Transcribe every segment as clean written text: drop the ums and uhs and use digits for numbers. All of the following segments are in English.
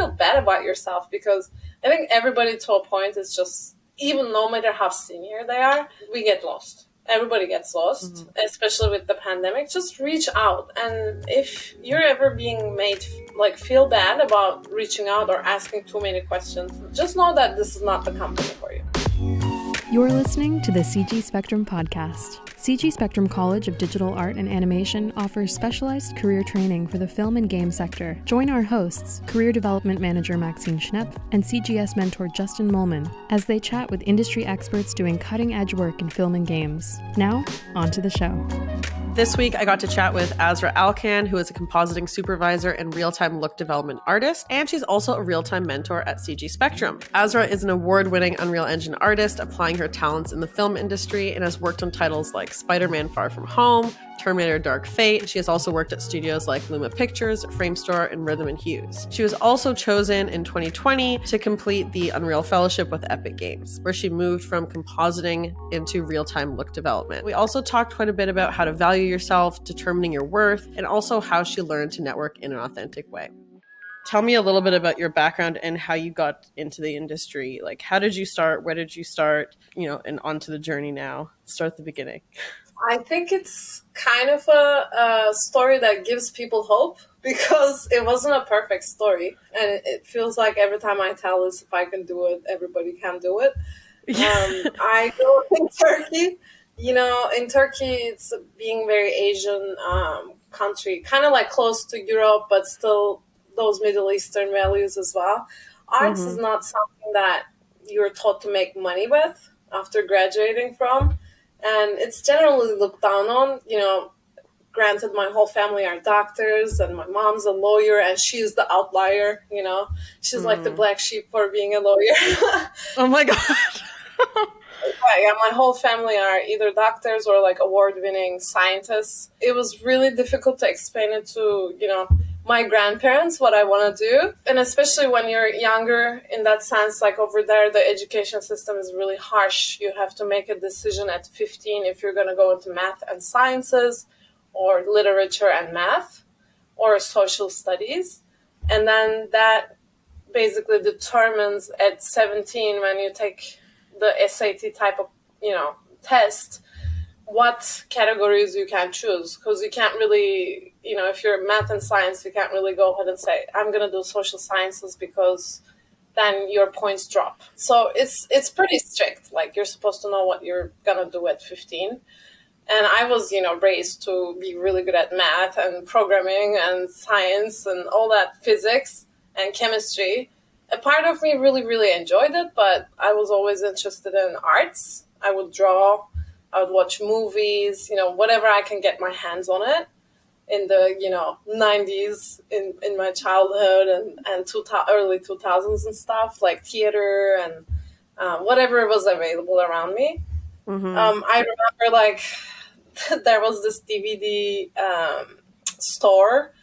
feel bad about yourself, because I think everybody to a point is just, even no matter how senior they are, we get lost. Everybody gets lost, especially with the pandemic. Just reach out. And if you're ever being made feel bad about reaching out or asking too many questions, just know that this is not the company for you. You're listening to the CG Spectrum podcast. CG Spectrum College of Digital Art and Animation offers specialized career training for the film and game sector. Join our hosts, Career Development Manager Maxine and CGS mentor Justin Molman, as they chat with industry experts doing cutting-edge work in film and games. Now, on to the show. This week, I got to chat with Azra Alkan, who is a compositing supervisor and real-time look development artist, and she's also a real-time mentor at CG Spectrum. Azra is an award-winning Unreal Engine artist, applying her talents in the film industry, and has worked on titles like Spider-Man Far From Home, Terminator Dark Fate. She has also worked at studios like Luma Pictures, Framestore, and Rhythm and Hues. She was also chosen in 2020 to complete the Unreal Fellowship with Epic Games, where she moved from compositing into real-time look development. We also talked quite a bit about how to value yourself, determining your worth, and also how she learned to network in an authentic way. Tell me a little bit about your background and how you got into the industry. Like, how did you start? Where did you start? And onto the journey now. Start at the beginning. I think it's kind of a story that gives people hope, because it wasn't a perfect story. And it feels like every time I tell this, if I can do it, everybody can do it. I grew up in Turkey. In Turkey, it's being very Asian country, kind of like close to Europe, but still those Middle Eastern values as well. Arts is not something that you're taught to make money with after graduating from. And it's generally looked down on. Granted, my whole family are doctors, and my mom's a lawyer, and she's the outlier, She's like the black sheep for being a lawyer. Oh my God. Yeah, my whole family are either doctors or award-winning scientists. It was really difficult to explain it to, my grandparents what I want to do. And especially when you're younger, in that sense, over there, the education system is really harsh. You have to make a decision at 15 if you're going to go into math and sciences, or literature and math, or social studies. And then that basically determines at 17, when you take the SAT type of, test, what categories you can choose. Because you can't really, if you're math and science, you can't really go ahead and say, I'm going to do social sciences, because then your points drop. So it's pretty strict. You're supposed to know what you're going to do at 15. And I was, raised to be really good at math and programming and science and all that, physics and chemistry. A part of me really, really enjoyed it, but I was always interested in arts. I would draw, I would watch movies, whatever I can get my hands on it. In the, 90s, in my childhood and early 2000s and stuff, like theater and whatever was available around me. I remember, there was this DVD store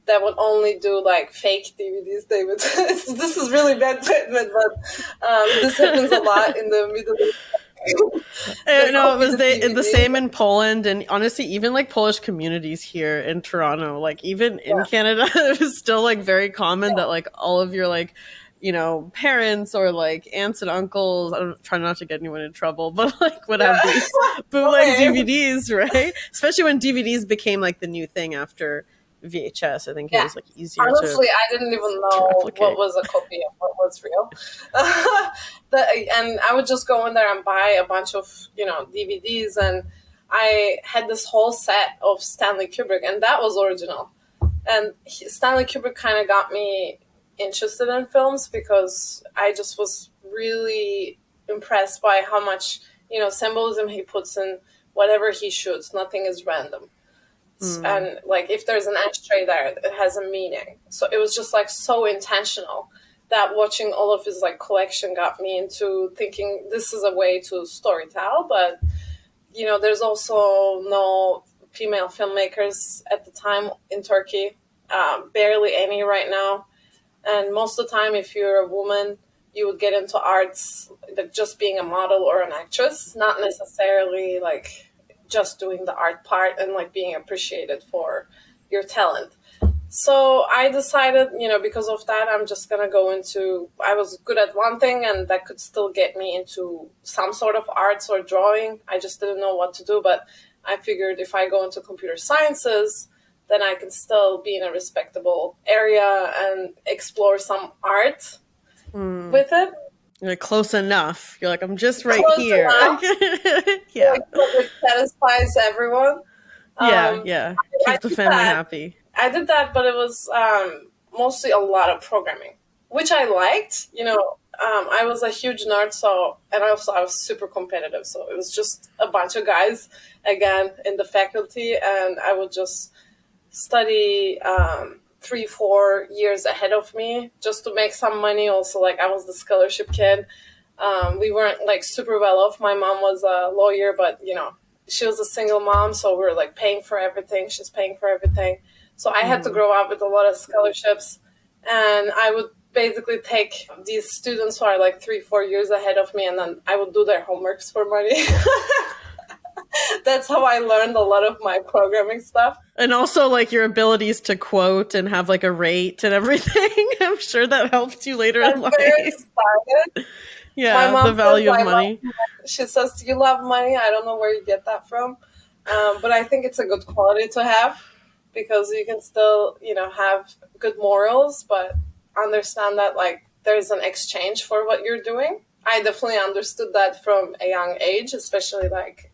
that would only do fake DVDs. They would. This is really bad to admit, but this happens a lot in the Middle East. No, it was the same in Poland, and honestly, even Polish communities here in Toronto, even in Canada, it was still very common that all of your parents or aunts and uncles, I don't try not to get anyone in trouble, but would have these bootleg DVDs, right? Especially when DVDs became the new thing after VHS. I think it was easier. Honestly, I didn't even know what was a copy and what was real. And I would just go in there and buy a bunch of DVDs, and I had this whole set of Stanley Kubrick, and that was original. And Stanley Kubrick kind of got me interested in films, because I just was really impressed by how much symbolism he puts in whatever he shoots. Nothing is random. And if there's an ashtray there, it has a meaning. So it was just so intentional that watching all of his collection got me into thinking this is a way to storytell. But there's also no female filmmakers at the time in Turkey, barely any right now. And most of the time, if you're a woman, you would get into arts just being a model or an actress, not necessarily just doing the art part and being appreciated for your talent. So I decided, because of that, I'm just going to go into, I was good at one thing and that could still get me into some sort of arts or drawing. I just didn't know what to do, but I figured if I go into computer sciences, then I can still be in a respectable area and explore some art with it. You're like, close enough. You're like, I'm just right Close here. enough. Yeah. Like, it satisfies everyone. Yeah. I Keep the did family that. happy. I did that, but it was mostly a lot of programming, which I liked. I was a huge nerd, and also I was super competitive. So it was just a bunch of guys, again, in the faculty, and I would just study 3-4 years ahead of me just to make some money. Also, like, I was the scholarship kid. We weren't like super well off. My mom was a lawyer, but she was a single mom, so we were like paying for everything. She's paying for everything. So I had to grow up with a lot of scholarships, and I would basically take these students who are like 3-4 years ahead of me, and then I would do their homeworks for money. That's how I learned a lot of my programming stuff. And also, like, your abilities to quote and have like a rate and everything. I'm sure that helped you later in life. Very excited. Yeah, My mom the value says of money. She says, "You love money." I don't know where you get that from, but I think it's a good quality to have, because you can still, have good morals, but understand that, like, there's an exchange for what you're doing. I definitely understood that from a young age, especially, like,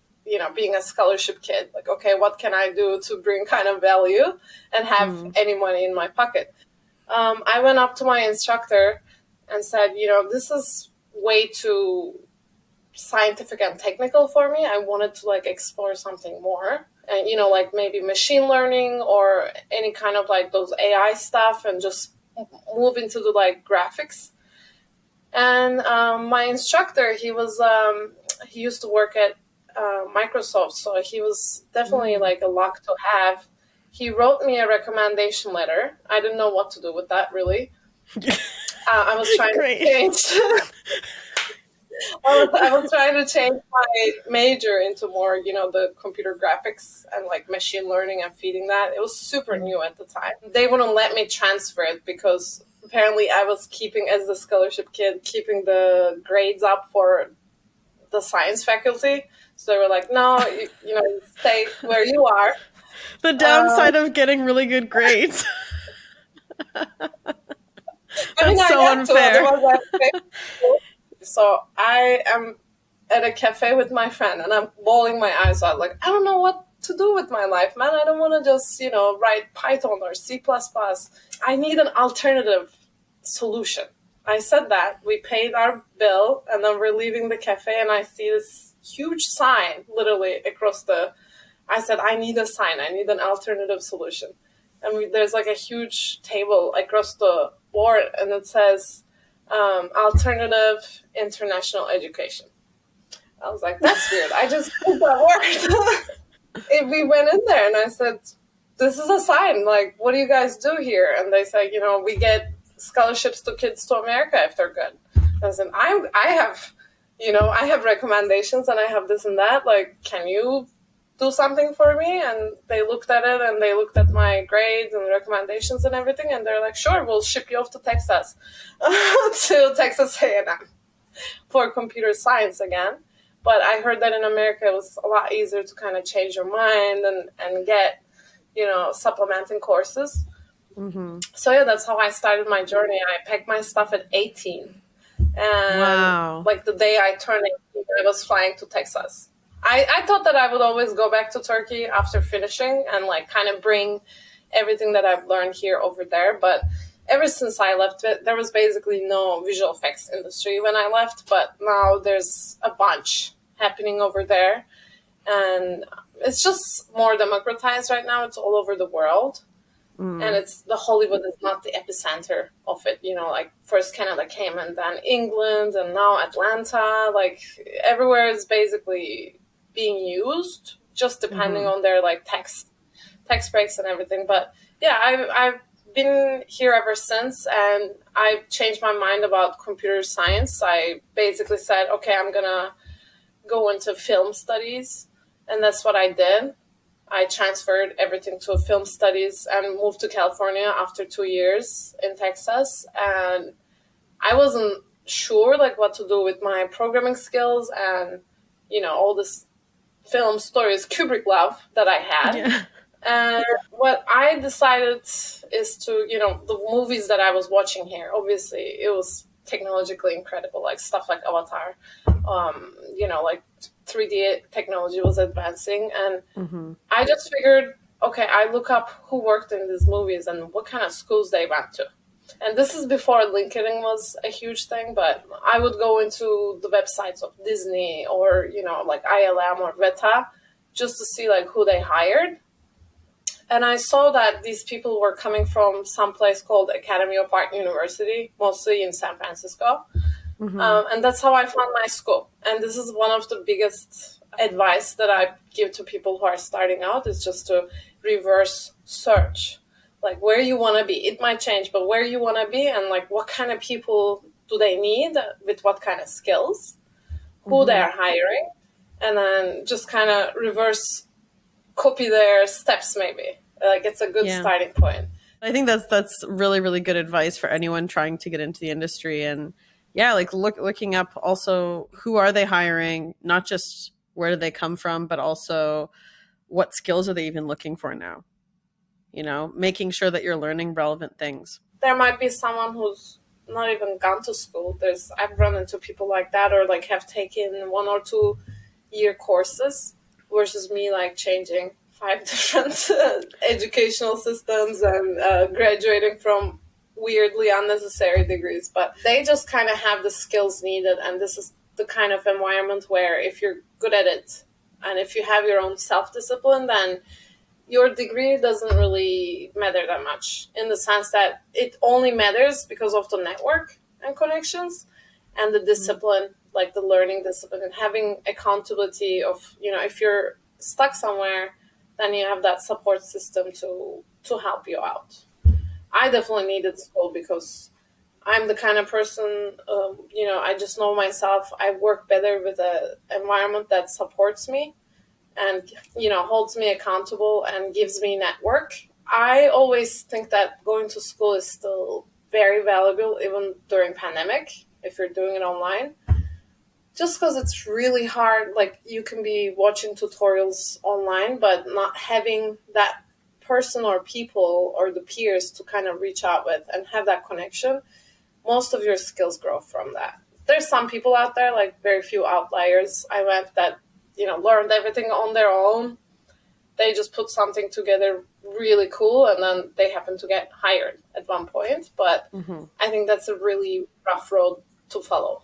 being a scholarship kid. Like, okay, what can I do to bring kind of value and have any money in my pocket? I went up to my instructor and said, this is way too scientific and technical for me. I wanted to, like, explore something more, and like maybe machine learning or any kind of like those AI stuff, and just move into the like graphics. And my instructor, he used to work at Microsoft, so he was definitely like a luck to have. He wrote me a recommendation letter. I didn't know what to do with that, really. I was trying to change. I was trying to change my major into more, the computer graphics and like machine learning and feeding that. It was super new at the time. They wouldn't let me transfer it because apparently I was keeping, as the scholarship kid, keeping the grades up for the science faculty. So they were like, no, you stay where you are. The downside of getting really good grades. That's so unfair. So I am at a cafe with my friend, and I'm bawling my eyes out. Like, I don't know what to do with my life, man. I don't want to just, write Python or C++. I need an alternative solution. I said that. We paid our bill, and then we're leaving the cafe, and I see this huge sign literally across I said, I need a sign. I need an alternative solution. And there's like a huge table across the board, and it says, alternative international education. I was like, that's weird. I just put that word. We went in there, and I said, this is a sign. Like, what do you guys do here? And they said, we get scholarships to kids to America if they're good. And I said, I have recommendations, and I have this and that. Like, can you do something for me? And they looked at it, and they looked at my grades and recommendations and everything, and they're like, sure, we'll ship you off to Texas, to Texas A&M for computer science again. But I heard that in America it was a lot easier to kind of change your mind and get, supplementing courses. So yeah, that's how I started my journey. I packed my stuff at 18. And like the day I turned 18, I was flying to Texas. I thought that I would always go back to Turkey after finishing and like kind of bring everything that I've learned here over there. But ever since I left, there was basically no visual effects industry when I left. But now there's a bunch happening over there. And it's just more democratized right now. It's all over the world. And the Hollywood is not the epicenter of it. Like first Canada came, and then England, and now Atlanta. Like everywhere is basically being used, just depending on their like tax breaks and everything. But yeah, I've been here ever since, and I've changed my mind about computer science. I basically said, okay, I'm gonna go into film studies, and that's what I did. I transferred everything to film studies and moved to California after 2 years in Texas. And I wasn't sure like what to do with my programming skills and, all this film stories, Kubrick love that I had. Yeah. And what I decided is to, the movies that I was watching here, obviously it was technologically incredible, like stuff like Avatar, like 3D technology was advancing. And I just figured, okay, I look up who worked in these movies and what kind of schools they went to. And this is before LinkedIn was a huge thing, but I would go into the websites of Disney or, like ILM or Veta just to see like who they hired. And I saw that these people were coming from some place called Academy of Art University, mostly in San Francisco. And that's how I found my school. And this is one of the biggest advice that I give to people who are starting out is just to reverse search. Like where you want to be. It might change, but where you want to be and like what kind of people do they need with what kind of skills, who they are hiring, and then just kind of reverse copy their steps maybe. Like it's a good starting point. I think that's really, really good advice for anyone trying to get into the industry. And like looking up also who are they hiring, not just where do they come from, but also what skills are they even looking for now? Making sure that you're learning relevant things. There might be someone who's not even gone to school. I've run into people like that, or like have taken 1 or 2 year courses versus me like changing 5 different educational systems and graduating from weirdly unnecessary degrees. But they just kind of have the skills needed, and this is the kind of environment where if you're good at it and if you have your own self-discipline, then your degree doesn't really matter that much, in the sense that it only matters because of the network and connections and the discipline, like the learning discipline and having accountability of, if you're stuck somewhere, then you have that support system to help you out. I definitely needed school because I'm the kind of person, I just know myself. I work better with an environment that supports me and, holds me accountable and gives me network. I always think that going to school is still very valuable, even during pandemic, if you're doing it online. Just because it's really hard, like you can be watching tutorials online, but not having that person or people or the peers to kind of reach out with and have that connection, most of your skills grow from that. There's some people out there, like very few outliers I went that, learned everything on their own. They just put something together really cool and then they happen to get hired at one point. But I think that's a really rough road to follow.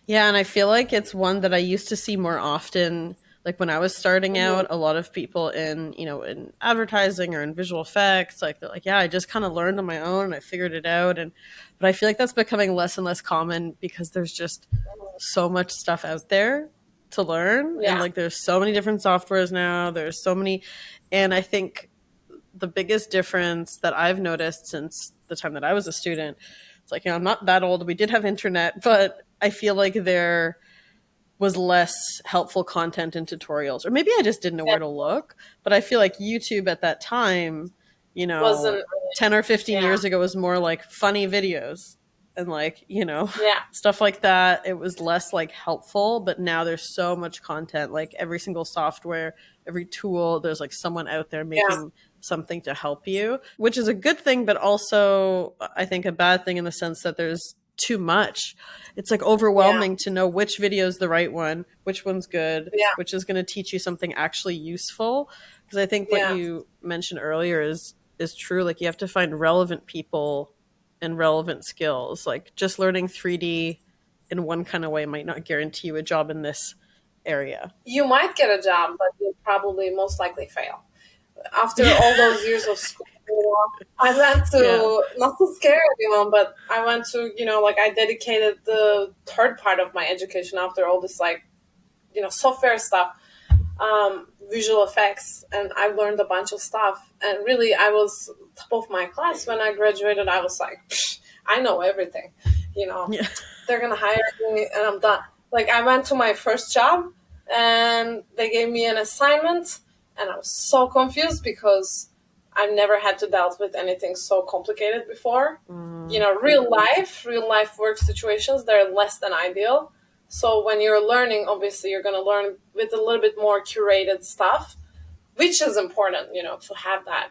Yeah, and I feel like it's one that I used to see more often. Like when I was starting out, a lot of people in, in advertising or in visual effects, like they're like, yeah, I just kind of learned on my own and I figured it out. But I feel like that's becoming less and less common because there's just so much stuff out there to learn. Yeah. And like there's so many different softwares now. There's so many. And I think the biggest difference that I've noticed since the time that I was a student, it's like, I'm not that old. We did have internet, but I feel like there was less helpful content and tutorials, or maybe I just didn't know where to look. But I feel like YouTube at that time, 10 or 15 years ago was more like funny videos and like, stuff like that. It was less like helpful, but now there's so much content, like every single software, every tool, there's like someone out there making something to help you, which is a good thing, but also I think a bad thing in the sense that there's too much. It's like overwhelming to know which video is the right one, which one's good, which is going to teach you something actually useful. Because I think what you mentioned earlier is true. Like you have to find relevant people and relevant skills. Like just learning 3D in one kind of way might not guarantee you a job in this area. You might get a job, but you'll probably most likely fail. After all those years of school, I went to, not to scare anyone, but I went to, I dedicated the third part of my education after all this, software stuff, visual effects, and I learned a bunch of stuff. And really, I was top of my class when I graduated. I was like, I know everything, they're going to hire me and I'm done. Like I went to my first job and they gave me an assignment and I was so confused because I've never had to deal with anything so complicated before. You know, real life work situations, they're less than ideal. So when you're learning, obviously you're going to learn with a little bit more curated stuff, which is important, you know, to have that.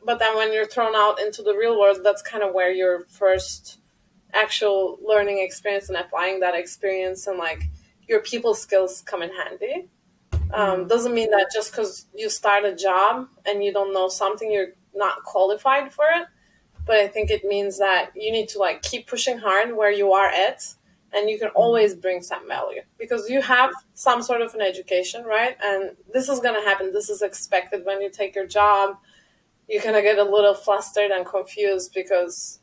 But then when you're thrown out into the real world, that's kind of where your first actual learning experience and applying that experience and like your people skills come in handy. Doesn't mean that just because you start a job and you don't know something, you're not qualified for it. But I think it means that you need to like keep pushing hard where you are at, and you can always bring some value because you have some sort of an education, right? And this is going to happen. This is expected when you take your job. You're going to get a little flustered and confused because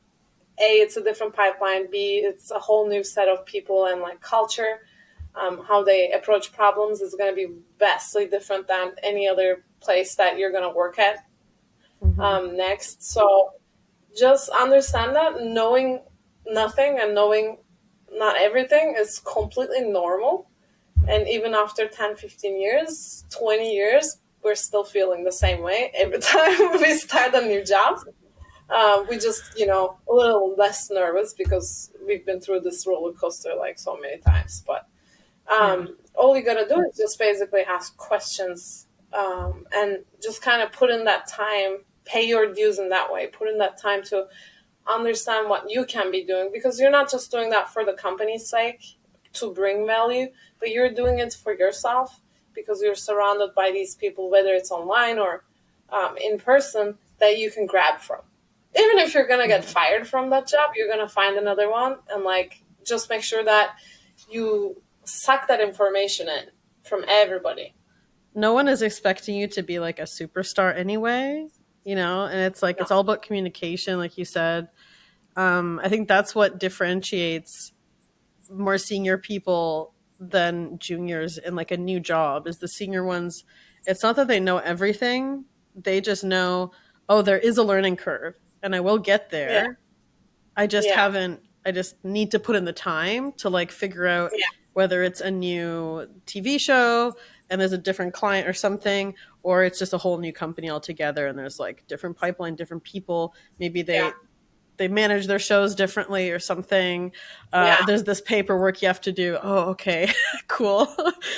A, it's a different pipeline. B, it's a whole new set of people and like culture. How they approach problems is going to be vastly different than any other place that you're going to work at next. So just understand that knowing nothing and knowing not everything is completely normal. And even after 10, 15 years, 20 years, we're still feeling the same way every time we start a new job. We just, you know, a little less nervous because we've been through this roller coaster like so many times. But all you gotta do is just basically ask questions and just kind of put in that time, pay your dues in that way, put in that time to understand what you can be doing, because you're not just doing that for the company's sake to bring value, but you're doing it for yourself because you're surrounded by these people, whether it's online or in person, that you can grab from. Even if you're going to get fired from that job, you're going to find another one, and like just make sure that you suck that information in from everybody. No one is expecting you to be like a superstar anyway, you know, and it's like, it's all about communication, like you said. I think that's what differentiates more senior people than juniors in like a new job, is the senior ones. It's not that they know everything. They just know, oh, there is a learning curve and I will get there. I just I just need to put in the time to like figure out whether it's a new TV show and there's a different client or something, or it's just a whole new company altogether and there's like different pipeline, different people. Maybe they manage their shows differently or something. There's this paperwork you have to do. Oh, okay, cool.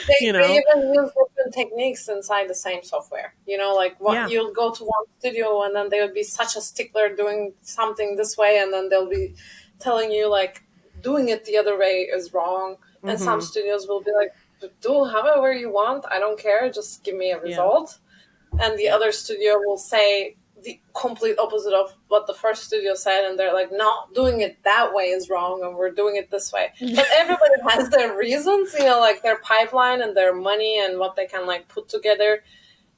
They even use different techniques inside the same software. You know, like you'll go to one studio and then they would be such a stickler doing something this way, and then they'll be telling you like doing it the other way is wrong. And some studios will be like, do however you want. I don't care. Just give me a result. And the other studio will say the complete opposite of what the first studio said, and they're like, no, doing it that way is wrong and we're doing it this way. But everybody has their reasons, you know, like their pipeline and their money and what they can like put together.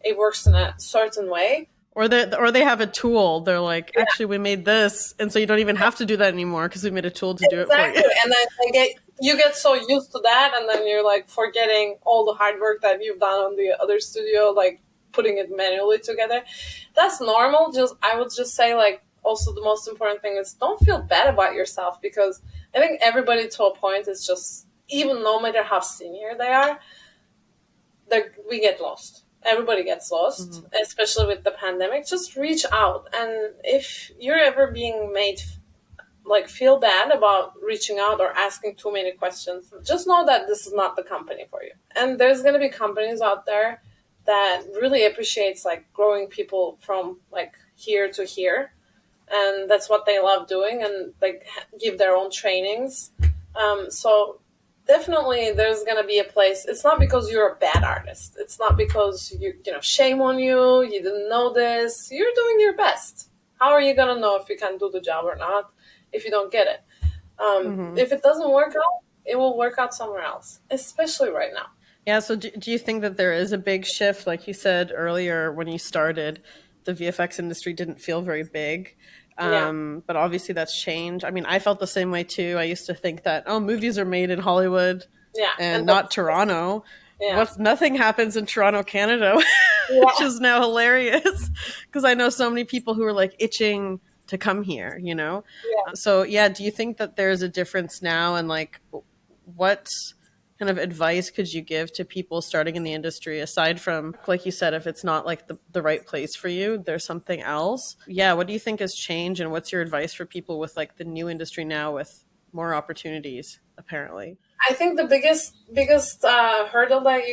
It works in a certain way. Or they have a tool. They're like, actually, we made this, and so you don't even have to do that anymore because we made a tool to do it for you. And then you get so used to that, and then you're like forgetting all the hard work that you've done on the other studio, like putting it manually together. That's normal. I would just say, like, also the most important thing is don't feel bad about yourself, because I think everybody to a point is just, even no matter how senior they are, we get lost. Everybody gets lost, especially with the pandemic. Just reach out. And if you're ever being made like feel bad about reaching out or asking too many questions, just know that this is not the company for you. And there's going to be companies out there that really appreciates like growing people from like here to here. And that's what they love doing, and like give their own trainings. So definitely there's going to be a place. It's not because you're a bad artist. It's not because you know, shame on you. You didn't know this. You're doing your best. How are you going to know if you can do the job or not if you don't get it? If it doesn't work out, it will work out somewhere else, especially right now. Yeah. So do you think that there is a big shift? Like you said earlier, when you started, the VFX industry didn't feel very big. But obviously that's changed. I mean, I felt the same way too. I used to think that, movies are made in Hollywood and not Toronto. Nothing happens in Toronto, Canada, which is now hilarious because I know so many people who are like itching to come here, you know? So do you think that there's a difference now, and like what kind of advice could you give to people starting in the industry, aside from, like you said, if it's not like the right place for you, there's something else? Yeah, what do you think has changed, and what's your advice for people with like the new industry now with more opportunities, apparently? I think the biggest hurdle that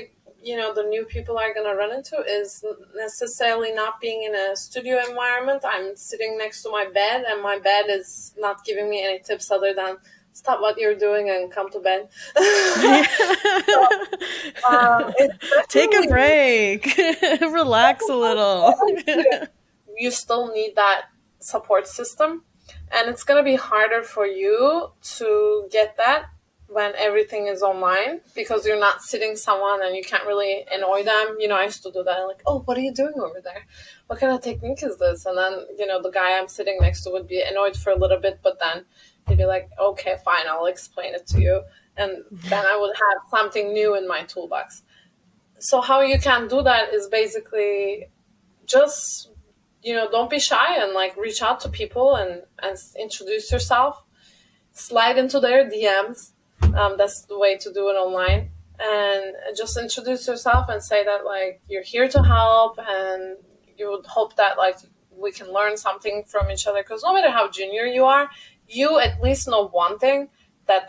the new people are gonna run into is necessarily not being in a studio environment. I'm sitting next to my bed, and my bed is not giving me any tips other than stop what you're doing and come to bed. So, it's Take a definitely break. Relax a little. you still need that support system, and it's going to be harder for you to get that when everything is online, because you're not sitting someone and you can't really annoy them. I used to do that, like, oh, what are you doing over there, what kind of technique is this? And then the guy I'm sitting next to would be annoyed for a little bit, but then he'd be like, okay, fine, I'll explain it to you, and then I would have something new in my toolbox. So how you can do that is basically just don't be shy, and like reach out to people and introduce yourself, slide into their DMs. That's the way to do it online, and just introduce yourself and say that like you're here to help, and you would hope that like we can learn something from each other, because no matter how junior you are, you at least know one thing that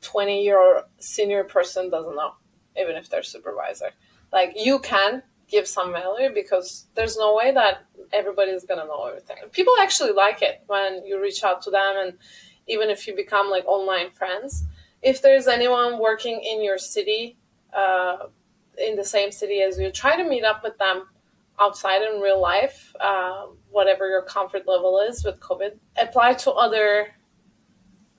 20-year senior person doesn't know, even if they're supervisor. Like, you can give some value, because there's no way that everybody's gonna know everything. People actually like it when you reach out to them, and even if you become like online friends, if there's anyone working in your city, in the same city as you, try to meet up with them outside in real life, whatever your comfort level is with COVID. Apply to other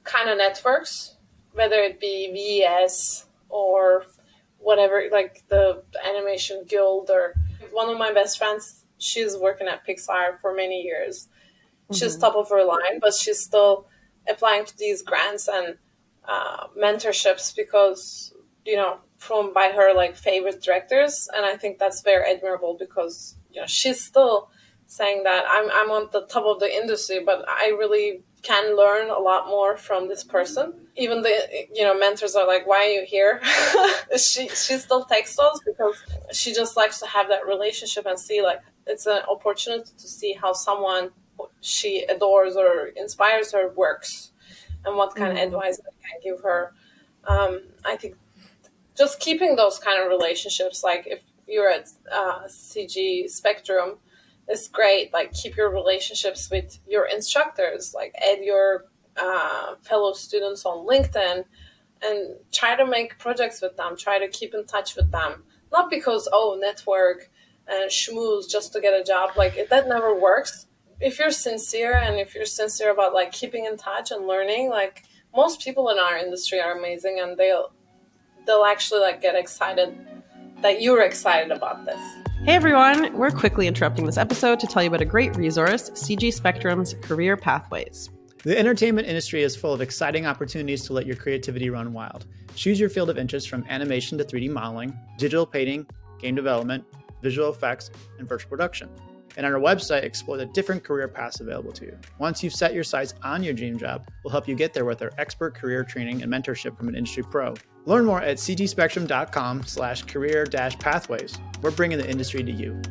kind of networks, whether it be VES or whatever, like the animation guild. Or one of my best friends, she's working at Pixar for many years. She's top of her line, but she's still applying to these grants and mentorships, because from by her like favorite directors. And I think that's very admirable, because she's still saying that I'm on the top of the industry, but I really can learn a lot more from this person. Even the mentors are like, why are you here? she still texts us, because she just likes to have that relationship and see, like, it's an opportunity to see how someone she adores or inspires her works, and what kind of advice I can give her. I think just keeping those kind of relationships, like if you're at CG Spectrum, it's great. Like, keep your relationships with your instructors, like add your fellow students on LinkedIn, and try to make projects with them, try to keep in touch with them. Not because, network and schmooze just to get a job, like that never works. If you're sincere, and if you're sincere about like keeping in touch and learning, like most people in our industry are amazing, and they'll actually like get excited that you're excited about this. Hey everyone, we're quickly interrupting this episode to tell you about a great resource, CG Spectrum's Career Pathways. The entertainment industry is full of exciting opportunities to let your creativity run wild. Choose your field of interest, from animation to 3D modeling, digital painting, game development, visual effects, and virtual production. And on our website, explore the different career paths available to you. Once you've set your sights on your dream job, we'll help you get there with our expert career training and mentorship from an industry pro. Learn more at cgspectrum.com/career-pathways. We're bringing the industry to you.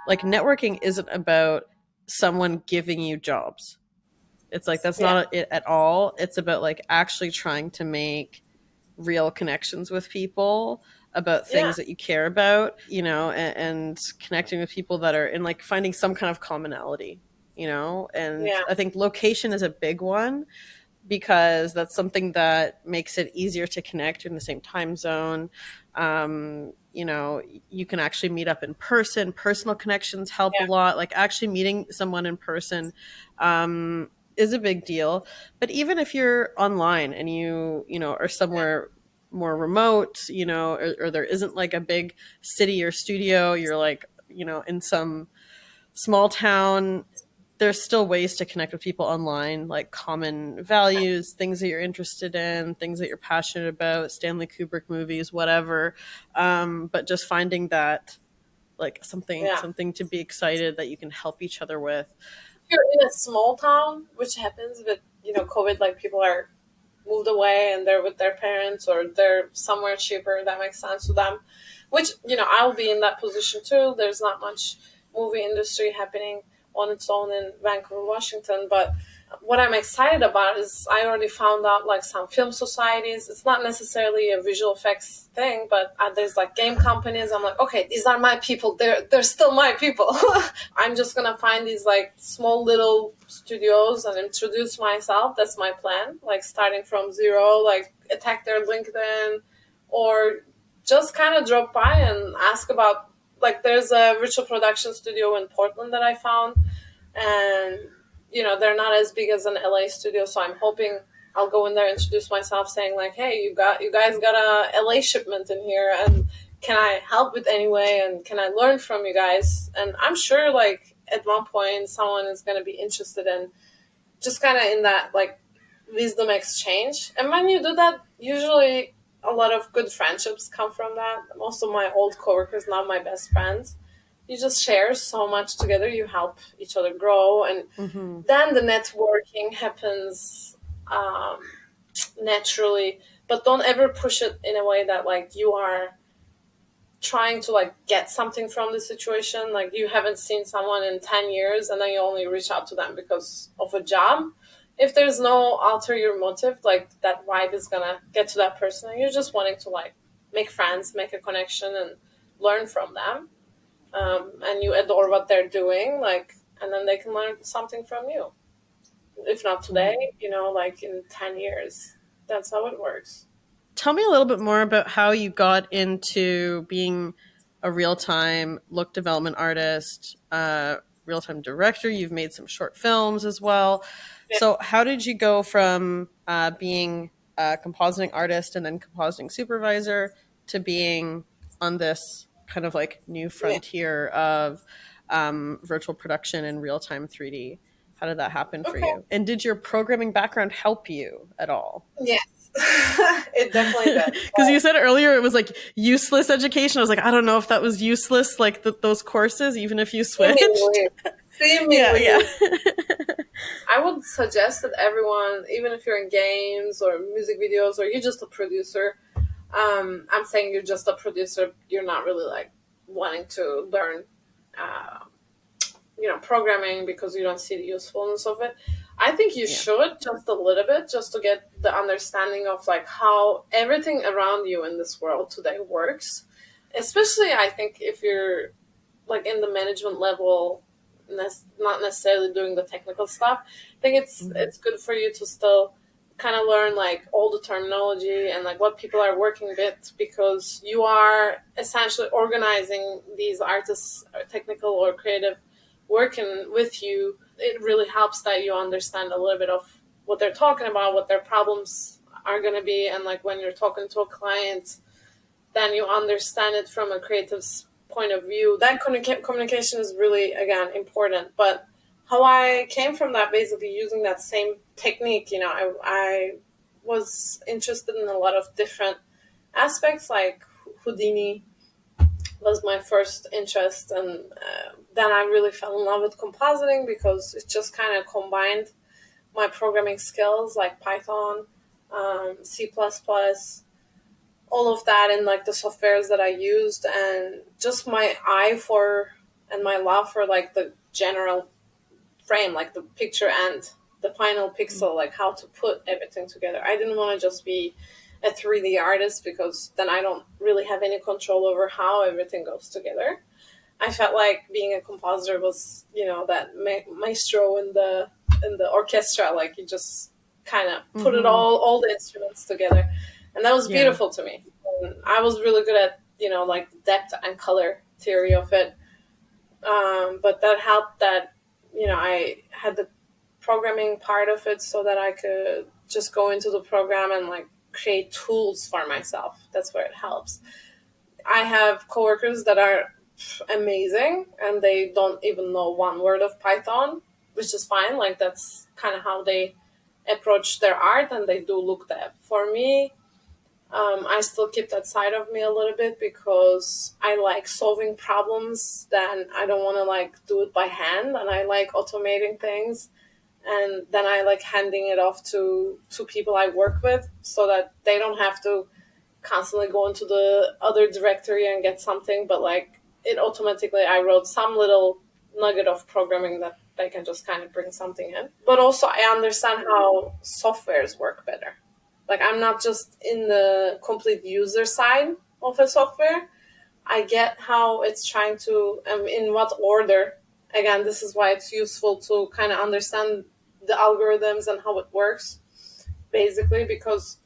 Like, networking isn't about someone giving you jobs. It's like, that's not it at all. It's about like actually trying to make real connections with people about things that you care about, and connecting with people that are in, like, finding some kind of commonality, and I think location is a big one, because that's something that makes it easier to connect in the same time zone. You can actually meet up in person. Personal connections help a lot. Like, actually meeting someone in person is a big deal. But even if you're online and you are somewhere more remote, or there isn't like a big city or studio, you're like, in some small town, there's still ways to connect with people online, like common values, things that you're interested in, things that you're passionate about, Stanley Kubrick movies, whatever. But just finding that, like, something to be excited that you can help each other with. If you're in a small town, which happens with, COVID, like people are moved away and they're with their parents or they're somewhere cheaper that makes sense to them, which, I'll be in that position too. There's not much movie industry happening on its own in Vancouver, Washington, but what I'm excited about is I already found out like some film societies. It's not necessarily a visual effects thing, but there's like game companies. I'm like, okay, these are my people. They're still my people. I'm just gonna find these like small little studios and introduce myself. That's my plan. Like starting from zero, like attack their LinkedIn, or just kind of drop by and ask about. Like there's a virtual production studio in Portland that I found, and they're not as big as an LA studio, so I'm hoping I'll go in there, introduce myself, saying like, hey, you guys got a LA shipment in here, and can I help with any way, and can I learn from you guys? And I'm sure like at one point someone is going to be interested in just kind of in that like wisdom exchange. And when you do that, usually a lot of good friendships come from that. Most of my old coworkers, now my best friends, you just share so much together. You help each other grow, and then the networking happens naturally. But don't ever push it in a way that like you are trying to like get something from the situation. Like you haven't seen someone in 10 years and then you only reach out to them because of a job. If there's no ulterior motive, like that vibe is gonna get to that person, and you're just wanting to like make friends, make a connection, and learn from them. And you adore what they're doing, like, and then they can learn something from you. If not today, like in 10 years. That's how it works. Tell me a little bit more about how you got into being a real-time look development artist, real-time director. You've made some short films as well. Yeah. So how did you go from being a compositing artist and then compositing supervisor to being on this kind of like new frontier of virtual production and real-time 3D? How did that happen for you? And did your programming background help you at all? Yes, it definitely did. Because you said earlier it was like useless education. I was like, I don't know if that was useless, like those courses, even if you switched. Seemingly. Yeah. I would suggest that everyone, even if you're in games or music videos or you're just a producer, I'm saying you're just a producer, you're not really like wanting to learn programming because you don't see the usefulness of it. I think you should just a little bit, just to get the understanding of like how everything around you in this world today works. Especially, I think if you're like in the management level, not necessarily doing the technical stuff. I think it's good for you to still kind of learn like all the terminology and like what people are working with, because you are essentially organizing these artists, technical or creative, working with you. It really helps that you understand a little bit of what they're talking about, what their problems are going to be. And like when you're talking to a client, then you understand it from a creative point of view. That communication is really, again, important. But how I came from that, basically using that same technique, I was interested in a lot of different aspects, like Houdini was my first interest, and then I really fell in love with compositing because it just kind of combined my programming skills like Python, C++, all of that, and like the softwares that I used, and just my eye for and my love for like the general frame, like the picture and the final pixel, like how to put everything together. I didn't want to just be a 3D artist because then I don't really have any control over how everything goes together. I felt like being a compositor was, that maestro in the orchestra, like you just kind of put it all the instruments together, and that was beautiful to me. And I was really good at like depth and color theory of it, but that helped that I had the programming part of it so that I could just go into the program and like create tools for myself. That's where it helps. I have coworkers that are amazing and they don't even know one word of Python, which is fine. Like that's kind of how they approach their art, and they do look that. For me, I still keep that side of me a little bit because I like solving problems. Then I don't want to like do it by hand, and I like automating things. and then I like handing it off to people I work with so that they don't have to constantly go into the other directory and get something, but like it automatically, I wrote some little nugget of programming that they can just kind of bring something in. But also I understand how softwares work better. Like I'm not just in the complete user side of a software. I get how it's trying to, in what order. Again, this is why it's useful to kind of understand the algorithms and how it works, basically, because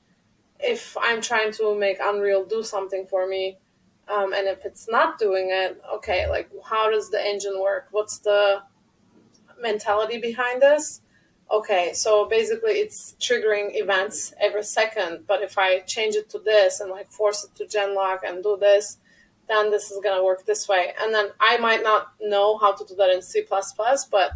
if I'm trying to make Unreal do something for me, and if it's not doing it, okay, like how does the engine work? What's the mentality behind this? Okay, so basically it's triggering events every second, but if I change it to this and like force it to genlock and do this, then this is going to work this way. And then I might not know how to do that in C++, but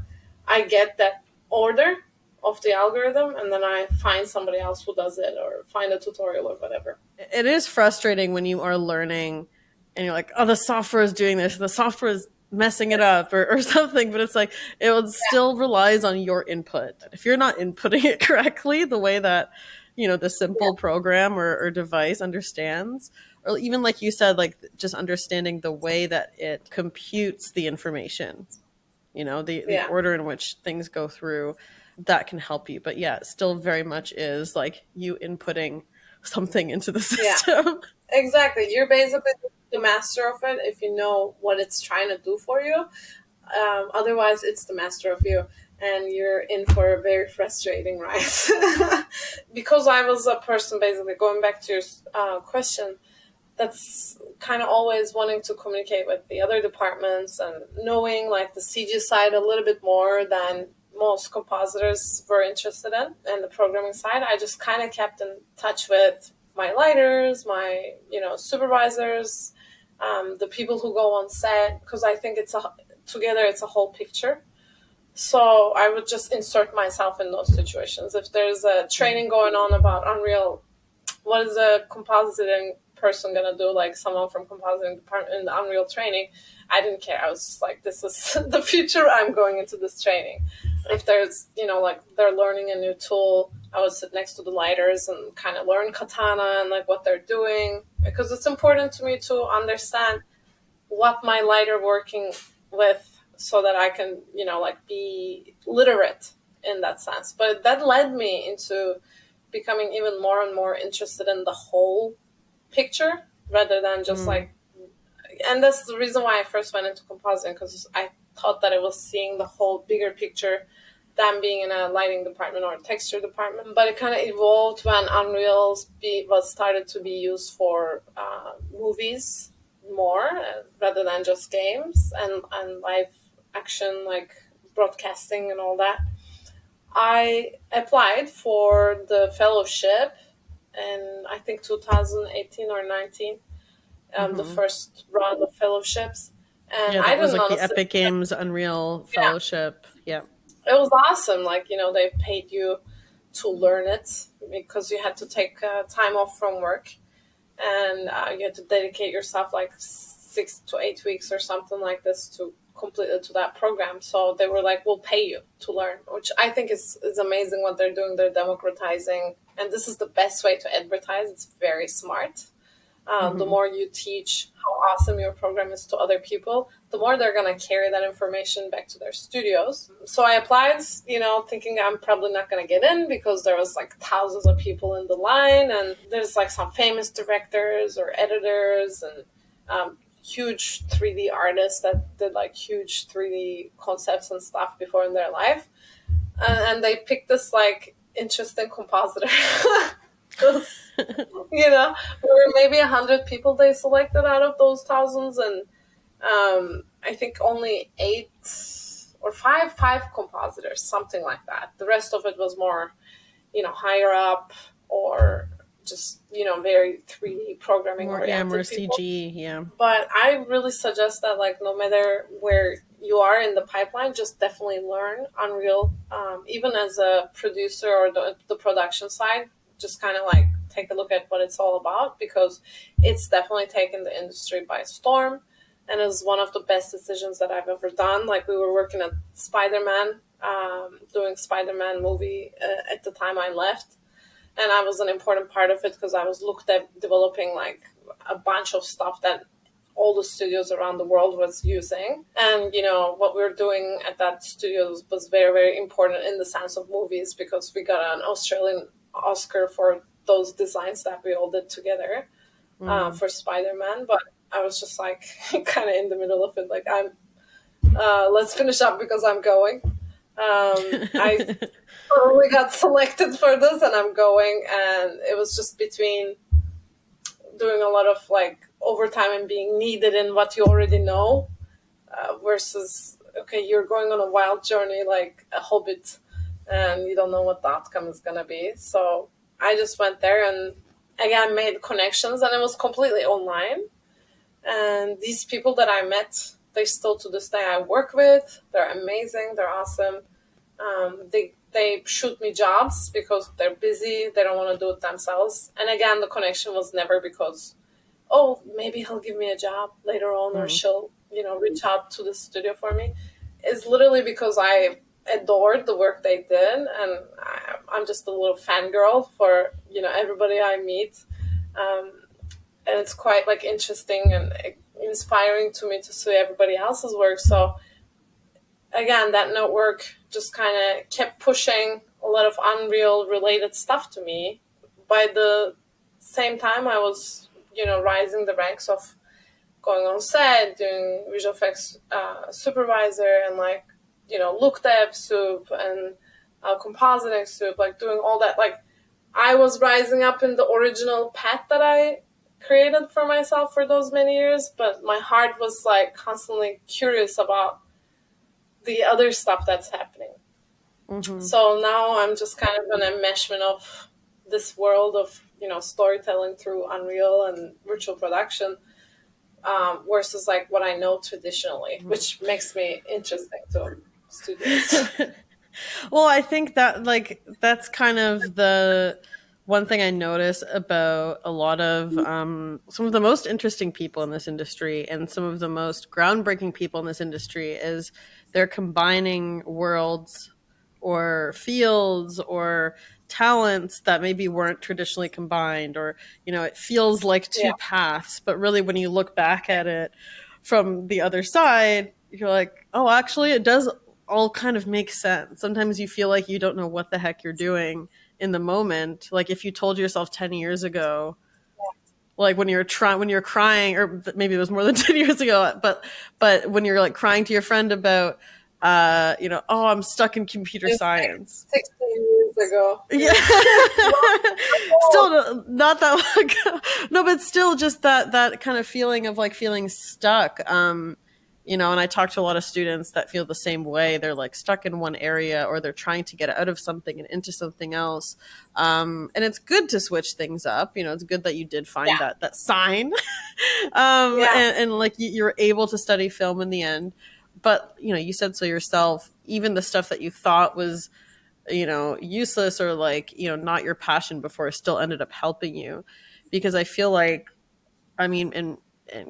I get that order of the algorithm, and then I find somebody else who does it or find a tutorial or whatever. It is frustrating when you are learning and you're like, oh, the software is doing this, the software is messing it up or something, but it's like it still relies on your input. If you're not inputting it correctly the way that, you know, the simple program or device understands, or even like you said, like just understanding the way that it computes the information, you know, the order in which things go through, that can help you. But yeah, it still very much is like you inputting something into the system. Yeah, exactly. You're basically the master of it if you know what it's trying to do for you. Otherwise, it's the master of you, and you're in for a very frustrating ride. Because I was a person, basically, going back to your question, that's kind of always wanting to communicate with the other departments and knowing like the CG side a little bit more than most compositors were interested in, and the programming side. I just kind of kept in touch with my lighters, my, you know, supervisors, the people who go on set, because I think it's a whole picture. So I would just insert myself in those situations. If there's a training going on about Unreal, what is a compositing person gonna do? Like someone from compositing department in the Unreal training, I didn't care. I was just like, this is the future. I'm going into this training. If there's, you know, like they're learning a new tool, I would sit next to the lighters and kind of learn katana and like what they're doing, because it's important to me to understand what my lighter working with so that I can, you know, like be literate in that sense. But that led me into becoming even more and more interested in the whole picture rather than just like, and that's the reason why I first went into compositing, because I thought that it was seeing the whole bigger picture than being in a lighting department or a texture department. But it kind of evolved when Unreal was started to be used for movies more rather than just games and live action, like broadcasting and all that. I applied for the fellowship in, I think, 2018 or 19, the first round of fellowships. And yeah, I was didn't like the honestly, Epic Games Unreal Fellowship. Yeah. it was awesome. Like, you know, they paid you to learn it because you had to take time off from work, and you had to dedicate yourself like 6 to 8 weeks or something like this to complete it to that program. So they were like, we'll pay you to learn, which I think is amazing what they're doing. They're democratizing, and this is the best way to advertise. It's very smart. The more you teach how awesome your program is to other people, the more they're going to carry that information back to their studios. So I applied, you know, thinking I'm probably not going to get in because there was like thousands of people in the line, and there's like some famous directors or editors and huge 3D artists that did like huge 3D concepts and stuff before in their life. And they picked this like interesting compositor. You know, there were maybe 100 people they selected out of those thousands, and I think only 8 or 5 compositors, something like that. The rest of it was more, you know, higher up or just, you know, very 3D programming More oriented people. CG, yeah. But I really suggest that, like, no matter where you are in the pipeline, just definitely learn Unreal, even as a producer or the production side. Just kind of like take a look at what it's all about, because it's definitely taken the industry by storm, and is one of the best decisions that I've ever done. Like, we were working at Spider-Man doing Spider-Man movie at the time I left. And I was an important part of it because I was looked at developing like a bunch of stuff that all the studios around the world was using. And, what we were doing at that studio was very, very important in the sense of movies because we got an Australian Oscar for those designs that we all did together for Spider-Man. But I was just like kind of in the middle of it. Like, let's finish up because I'm going. I totally got selected for this and I'm going. And it was just between doing a lot of like overtime and being needed in what you already know versus, okay, you're going on a wild journey like a hobbit and you don't know what the outcome is going to be. So I just went there and again made connections and it was completely online. And these people that I met, they still to this day I work with. They're amazing. They're awesome. They shoot me jobs because they're busy. They don't want to do it themselves. And again, the connection was never because, oh, maybe he'll give me a job later on or she'll, reach out to the studio for me. It's literally because I adored the work they did. And I'm just a little fangirl for, everybody I meet. And it's quite like interesting and inspiring to me to see everybody else's work. So again, that network just kind of kept pushing a lot of Unreal related stuff to me. By the same time, I was, rising the ranks of going on set, doing visual effects supervisor and like, look dev soup and compositing soup, like doing all that. Like I was rising up in the original path that I created for myself for those many years, but my heart was like constantly curious about the other stuff that's happening. So now I'm just kind of an enmeshment of this world of, storytelling through Unreal and virtual production versus like what I know traditionally, which makes me interesting to studios. Well, I think that like that's kind of the one thing I notice about a lot of some of the most interesting people in this industry and some of the most groundbreaking people in this industry is they're combining worlds or fields or talents that maybe weren't traditionally combined, or it feels like two paths, but really when you look back at it from the other side, you're like, oh, actually it does all kind of make sense. Sometimes you feel like you don't know what the heck you're doing in the moment. Like if you told yourself 10 years ago, like when you're crying, or maybe it was more than 10 years ago, but when you're like crying to your friend about oh, I'm stuck in computer science. Like 16 years ago. Yeah. Still not that long ago. No, but still just that kind of feeling of like feeling stuck. And I talk to a lot of students that feel the same way. They're like stuck in one area or they're trying to get out of something and into something else. And it's good to switch things up. It's good that you did find that sign. And like you're able to study film in the end. But, you said so yourself, even the stuff that you thought was, useless or like, not your passion before still ended up helping you. Because I feel like, and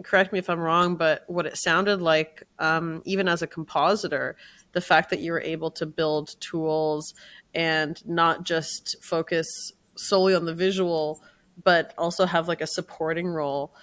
correct me if I'm wrong, but what it sounded like, even as a compositor, the fact that you were able to build tools and not just focus solely on the visual, but also have like a supporting role.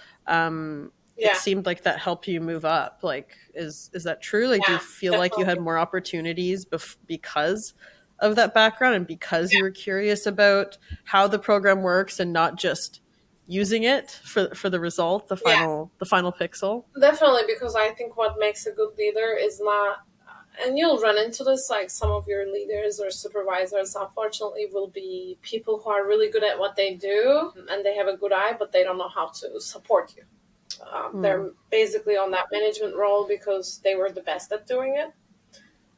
It seemed like that helped you move up. Like, is that true? Like, do you feel definitely. like you had more opportunities because of that background and because you were curious about how the program works and not just using it for the result, the final pixel? Definitely, because I think what makes a good leader is not, and you'll run into this, like some of your leaders or supervisors, unfortunately, will be people who are really good at what they do and they have a good eye, but they don't know how to support you. They're basically on that management role because they were the best at doing it.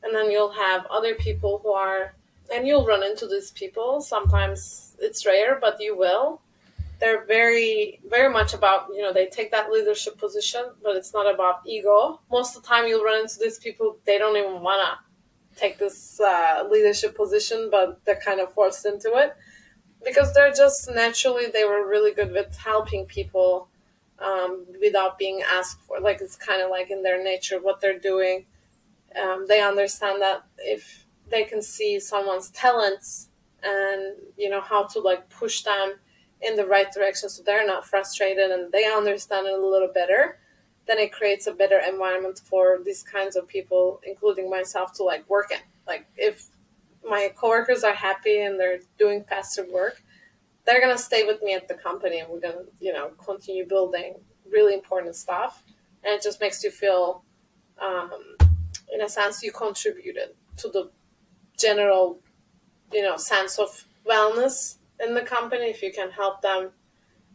And then you'll have other people who are, and you'll run into these people. Sometimes it's rare, but you will. They're very, very much about, they take that leadership position, but it's not about ego. Most of the time you'll run into these people, they don't even want to take this leadership position, but they're kind of forced into it because they're just naturally, they were really good with helping people without being asked for. Like, it's kind of like in their nature, what they're doing. They understand that if they can see someone's talents and, you know, how to like push them in the right direction so they're not frustrated and they understand it a little better, then it creates a better environment for these kinds of people, including myself, to like work in. Like if my coworkers are happy and they're doing faster work, they're gonna stay with me at the company and we're gonna, you know, continue building really important stuff. And it just makes you feel, in a sense, you contributed to the general, you know, sense of wellness in the company if you can help them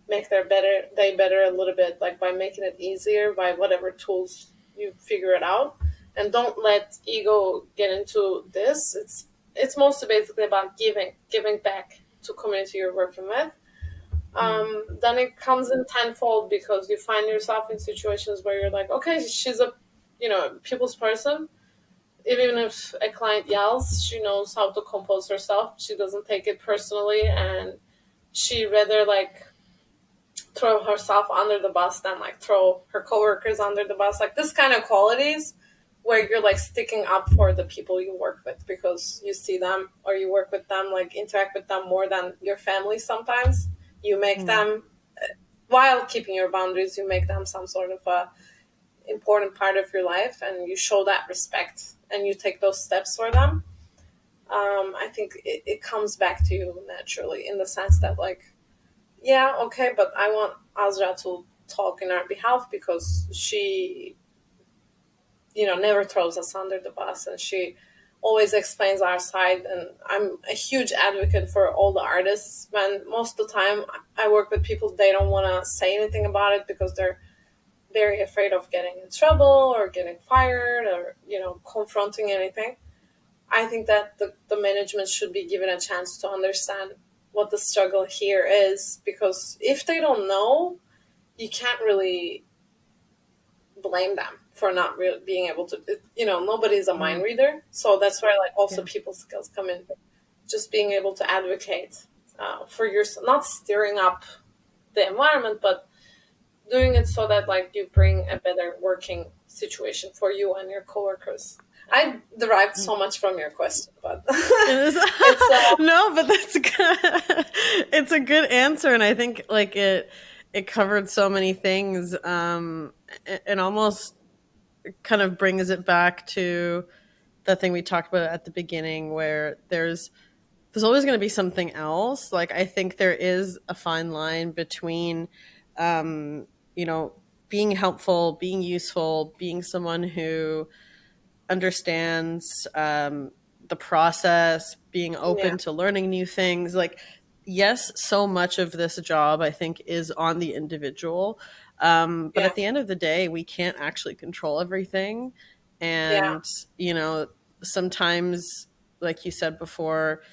make their day better a little bit, like by making it easier by whatever tools you figure it out. And don't let ego get into this. It's mostly basically about giving back to community you're working with. Then it comes in tenfold because you find yourself in situations where you're like, okay, she's a, you know, people's person. Even if a client yells, she knows how to compose herself. She doesn't take it personally, and she rather like throw herself under the bus than like throw her coworkers under the bus. Like this kind of qualities where you're like sticking up for the people you work with because you see them or you work with them, like interact with them more than your family sometimes. You make them, while keeping your boundaries, you make them some sort of a important part of your life and you show that respect and you take those steps for them. I think it comes back to you naturally in the sense that like, yeah, okay, but I want Azra to talk in our behalf because she, you know, never throws us under the bus and she always explains our side. And I'm a huge advocate for all the artists when most of the time I work with people, they don't want to say anything about it because they're very afraid of getting in trouble or getting fired or, you know, confronting anything. I think that the management should be given a chance to understand what the struggle here is, because if they don't know, you can't really blame them for not really being able to, you know, nobody's a mind reader. So that's where like also people skills come in. Just being able to advocate for yourself, not stirring up the environment, but doing it so that like you bring a better working situation for you and your coworkers. I derived so much from your question, but it's no, but that's good. It's a good answer, and I think like it covered so many things. It almost kind of brings it back to the thing we talked about at the beginning, where there's always going to be something else. Like I think there is a fine line between, you know, being helpful, being useful, being someone who understands the process, being open to learning new things. Like, yes, so much of this job, I think, is on the individual. But at the end of the day, we can't actually control everything. And, you know, sometimes, like you said before,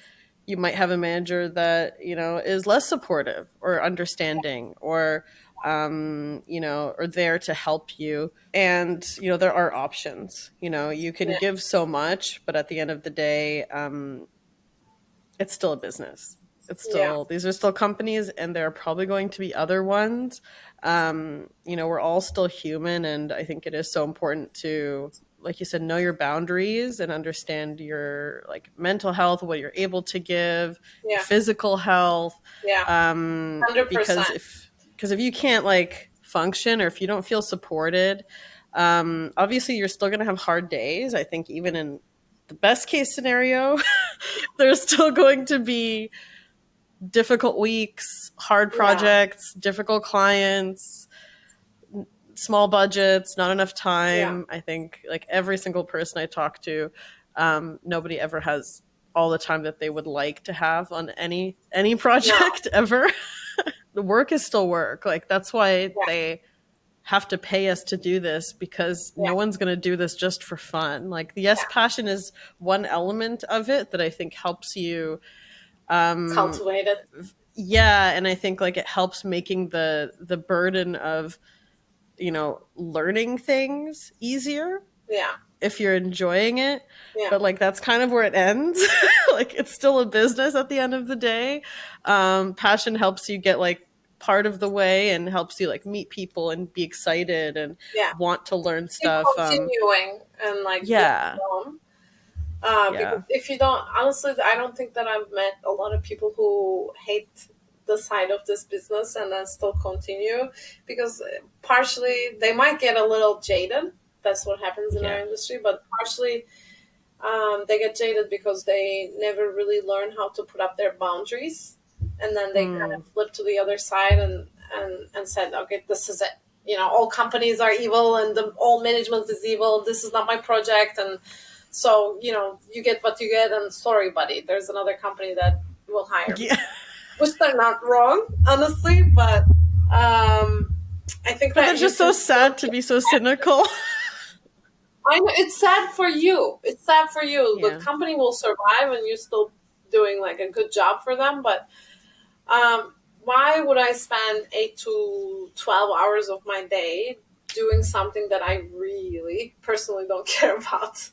you might have a manager that, you know, is less supportive or understanding or, you know, or there to help you. And, you know, there are options. You know, you can give so much, but at the end of the day, it's still a business. It's still, these are still companies, and there are probably going to be other ones. You know, we're all still human, and I think it is so important to, like you said, know your boundaries and understand your like mental health, what you're able to give, your physical health. 100%. Because if you can't like function, or if you don't feel supported, obviously you're still going to have hard days. I think even in the best case scenario, there's still going to be difficult weeks, hard projects, difficult clients, small budgets, not enough time. I think like every single person I talk to, nobody ever has all the time that they would like to have on any project ever. The work is still work. Like that's why they have to pay us to do this, because no one's going to do this just for fun. Like yes, passion is one element of it that I think helps you cultivate it. Yeah, and I think like it helps making the burden of, you know, learning things easier. Yeah. If you're enjoying it. But like that's kind of where it ends. Like it's still a business at the end of the day. Passion helps you get like part of the way and helps you like meet people and be excited and want to learn stuff. Continuing and like Because if you don't, honestly, I don't think that I've met a lot of people who hate the side of this business and then still continue, because partially they might get a little jaded. That's what happens in our industry, but partially they get jaded because they never really learn how to put up their boundaries, and then they kind of flip to the other side and said, okay, this is it. You know, all companies are evil and all management is evil. This is not my project. And so, you know, you get what you get, and sorry, buddy, there's another company that will hire me. Which they're not wrong, honestly, but I think but it's just so sad to be so cynical. I know, it's sad for you. It's sad for you. The company will survive and you're still doing like a good job for them, but why would I spend 8 to 12 hours of my day doing something that I really personally don't care about?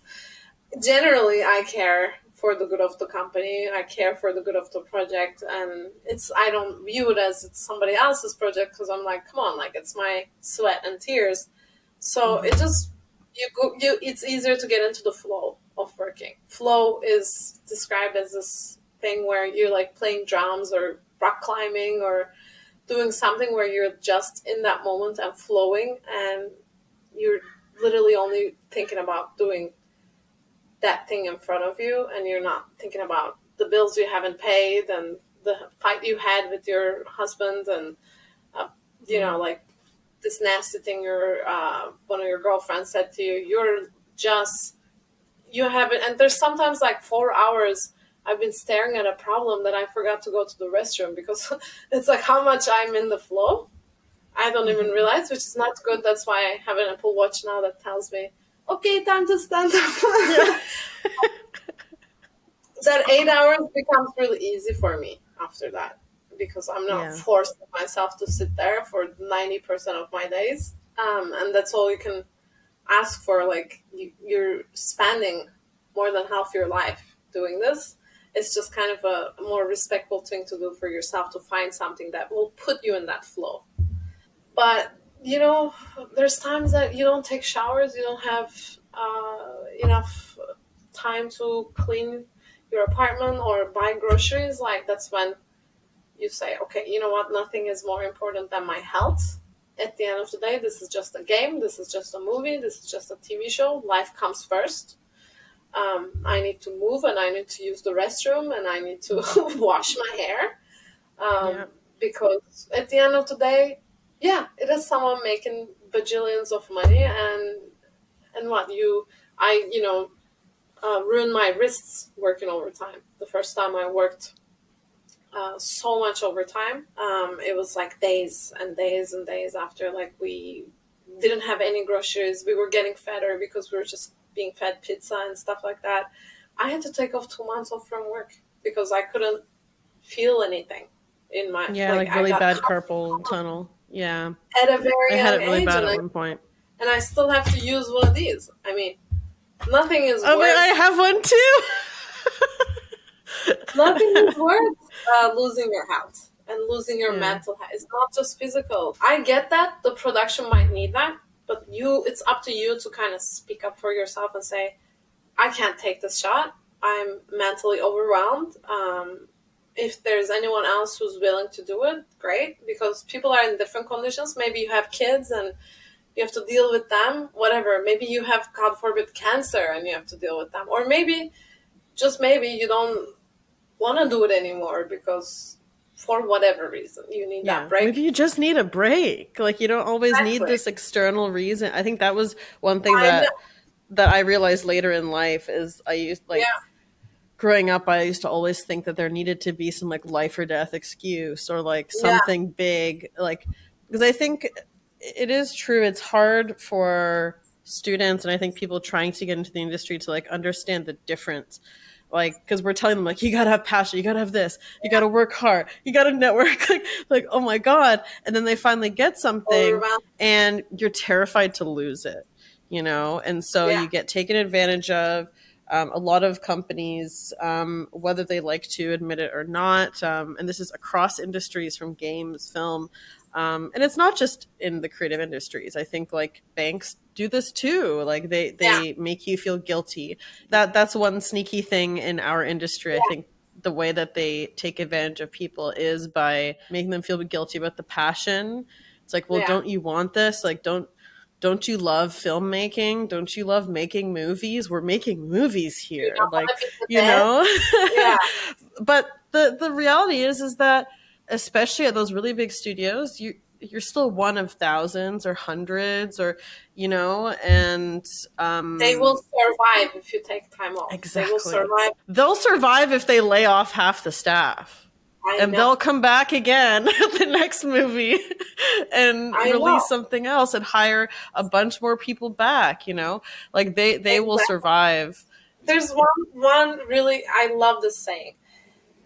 Generally, I care for the good of the company. I care for the good of the project, and I don't view it as it's somebody else's project, because I'm like, come on, like it's my sweat and tears. So it just it's easier to get into the flow of working. Flow is described as this thing where you're like playing drums or rock climbing or doing something where you're just in that moment and flowing, and you're literally only thinking about doing that thing in front of you, and you're not thinking about the bills you haven't paid and the fight you had with your husband and you know, like this nasty thing your one of your girlfriends said to you. You haven't, and there's sometimes like 4 hours I've been staring at a problem that I forgot to go to the restroom, because it's like how much I'm in the flow I don't even realize, which is not good. That's why I have an Apple Watch now that tells me, okay, time to stand up. That 8 hours becomes really easy for me after that, because I'm not forcing myself to sit there for 90% of my days. And that's all you can ask for. Like you're spending more than half your life doing this. It's just kind of a more respectful thing to do for yourself, to find something that will put you in that flow. But, you know, there's times that you don't take showers, you don't have enough time to clean your apartment or buy groceries. Like, that's when you say, okay, you know what, nothing is more important than my health. At the end of the day, this is just a game, this is just a movie, this is just a TV show. Life comes first. I need to move, and I need to use the restroom, and I need to wash my hair. Because at the end of the day, it is someone making bajillions of money, and what ruined my wrists working overtime. The first time I worked so much overtime, it was like days and days and days after, like, we didn't have any groceries. We were getting fatter because we were just being fed pizza and stuff like that. I had to take off 2 months off from work because I couldn't feel anything in my like really bad carpal tunnel. Yeah, at a very I had it young really age, bad at one point, and I still have to use one of these. I mean, nothing is worse. I have one too. Nothing is worse losing your health and losing your mental health. It's not just physical. I get that the production might need that, but it's up to you to kind of speak up for yourself and say, I can't take this shot. I'm mentally overwhelmed. If there's anyone else who's willing to do it, great, because people are in different conditions. Maybe you have kids and you have to deal with them, whatever. Maybe you have, God forbid, cancer and you have to deal with them. Or maybe, just maybe, you don't want to do it anymore because for whatever reason you need that break. Maybe you just need a break. Like, you don't always need this external reason. I think that was one thing that I realized later in life is growing up, I used to always think that there needed to be some like life or death excuse or like something big, like, because I think it is true. It's hard for students, and I think people trying to get into the industry to like understand the difference. Like, because we're telling them, like, you gotta have passion, you gotta have this, you gotta work hard, you gotta network, like, oh my God. And then they finally get something and you're terrified to lose it, you know? And so you get taken advantage of. A lot of companies, whether they like to admit it or not, and this is across industries from games, film, and it's not just in the creative industries. I think like banks do this too. Like they Yeah. make you feel guilty. That's one sneaky thing in our industry. I think the way that they take advantage of people is by making them feel guilty about the passion. It's like, well, Yeah. don't you want this? Like, don't you love filmmaking? Don't you love making movies? We're making movies You here. don't want Like, to be the you best. know? Yeah. But the reality is that especially at those really big studios, you're still one of thousands or hundreds or, you know, and They will survive if you take time off. They will exactly. survive. They'll survive if they lay off half the staff. I And know. they'll come back again the next movie and I release know. something else and hire a bunch more people back, you know? Like they will Exactly. survive. There's one really, I love this saying.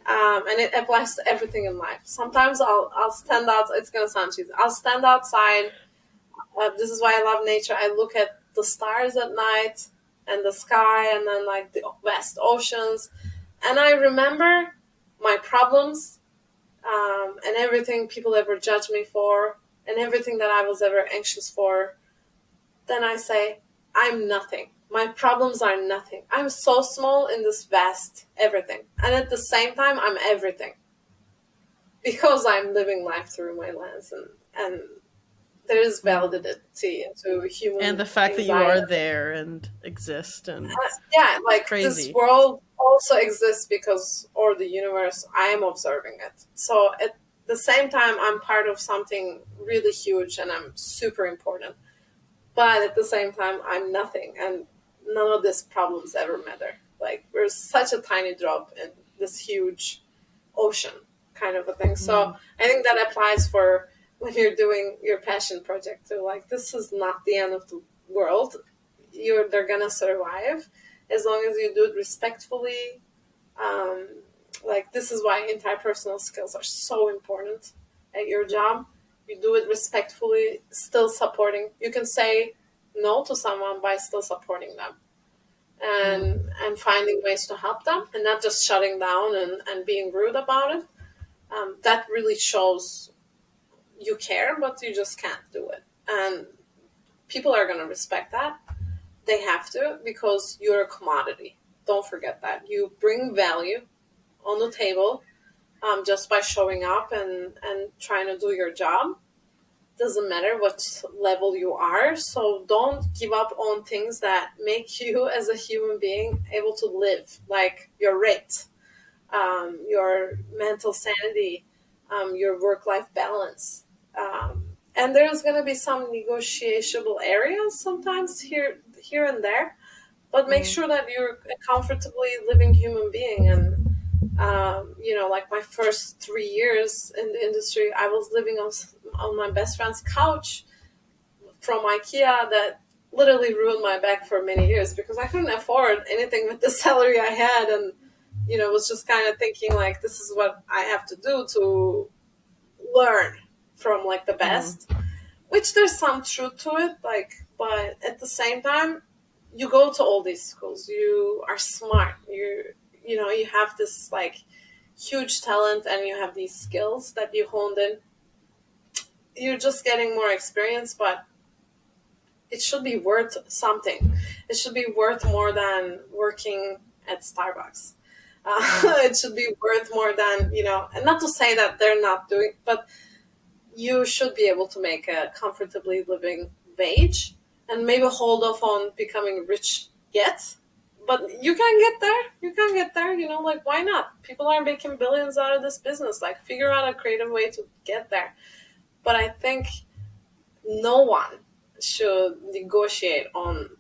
And it applies to everything in life. Sometimes I'll stand out. It's gonna sound cheesy. I'll stand outside. This is why I love nature. I look at the stars at night and the sky, and then like the vast oceans, and I remember my problems, and everything people ever judged me for, and everything that I was ever anxious for. Then I say, I'm nothing. My problems are nothing. I'm so small in this vast everything. And at the same time, I'm everything. Because I'm living life through my lens, and there is validity to human And the fact that you anxiety. are there and exist and Yeah, like crazy. this world also exists because, or the universe, I am observing it. So at the same time, I'm part of something really huge and I'm super important. But at the same time, I'm nothing, and none of these problems ever matter. Like, we're such a tiny drop in this huge ocean kind of a thing. So I think that applies for when you're doing your passion project too. Like, this is not the end of the world. They're gonna survive as long as you do it respectfully. Like, this is why interpersonal skills are so important at your job. You do it respectfully, still supporting. You can say no to someone by still supporting them, and finding ways to help them, and not just shutting down and being rude about it. That really shows you care, but you just can't do it. And people are going to respect that. They have to, because you're a commodity. Don't forget that. You bring value on the table, just by showing up and trying to do your job. Doesn't matter what level you are. So don't give up on things that make you as a human being able to live, like your rate, your mental sanity, your work-life balance. And there's going to be some negotiable areas sometimes here and there, but make sure that you're a comfortably living human being. And like my first 3 years in the industry, I was living on my best friend's couch from IKEA that literally ruined my back for many years because I couldn't afford anything with the salary I had, and was just kind of thinking like, this is what I have to do to learn from like the best, which there's some truth to it, like, but at the same time, you go to all these schools, you are smart, you have this like huge talent, and you have these skills that you honed in. You're just getting more experience, but it should be worth something. It should be worth more than working at Starbucks. It should be worth more than, and not to say that they're not doing, but you should be able to make a comfortably living wage and maybe hold off on becoming rich yet. But you can get there. You can get there, like, why not? People are making billions out of this business. Like, figure out a creative way to get there. But I think no one should negotiate on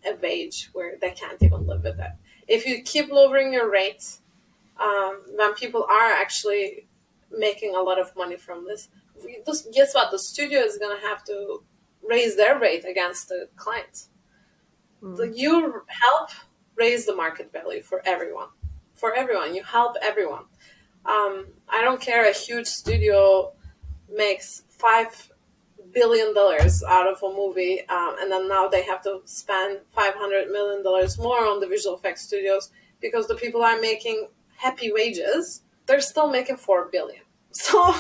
a wage where they can't even live with it. If you keep lowering your rates, when people are actually making a lot of money from this, guess what? The studio is going to have to raise their rate against the client. You help raise the market value for everyone. For everyone. You help everyone. I don't care, a huge studio makes $5 billion out of a movie, and then now they have to spend $500 million more on the visual effects studios because the people are making happy wages. They're still making $4 billion. So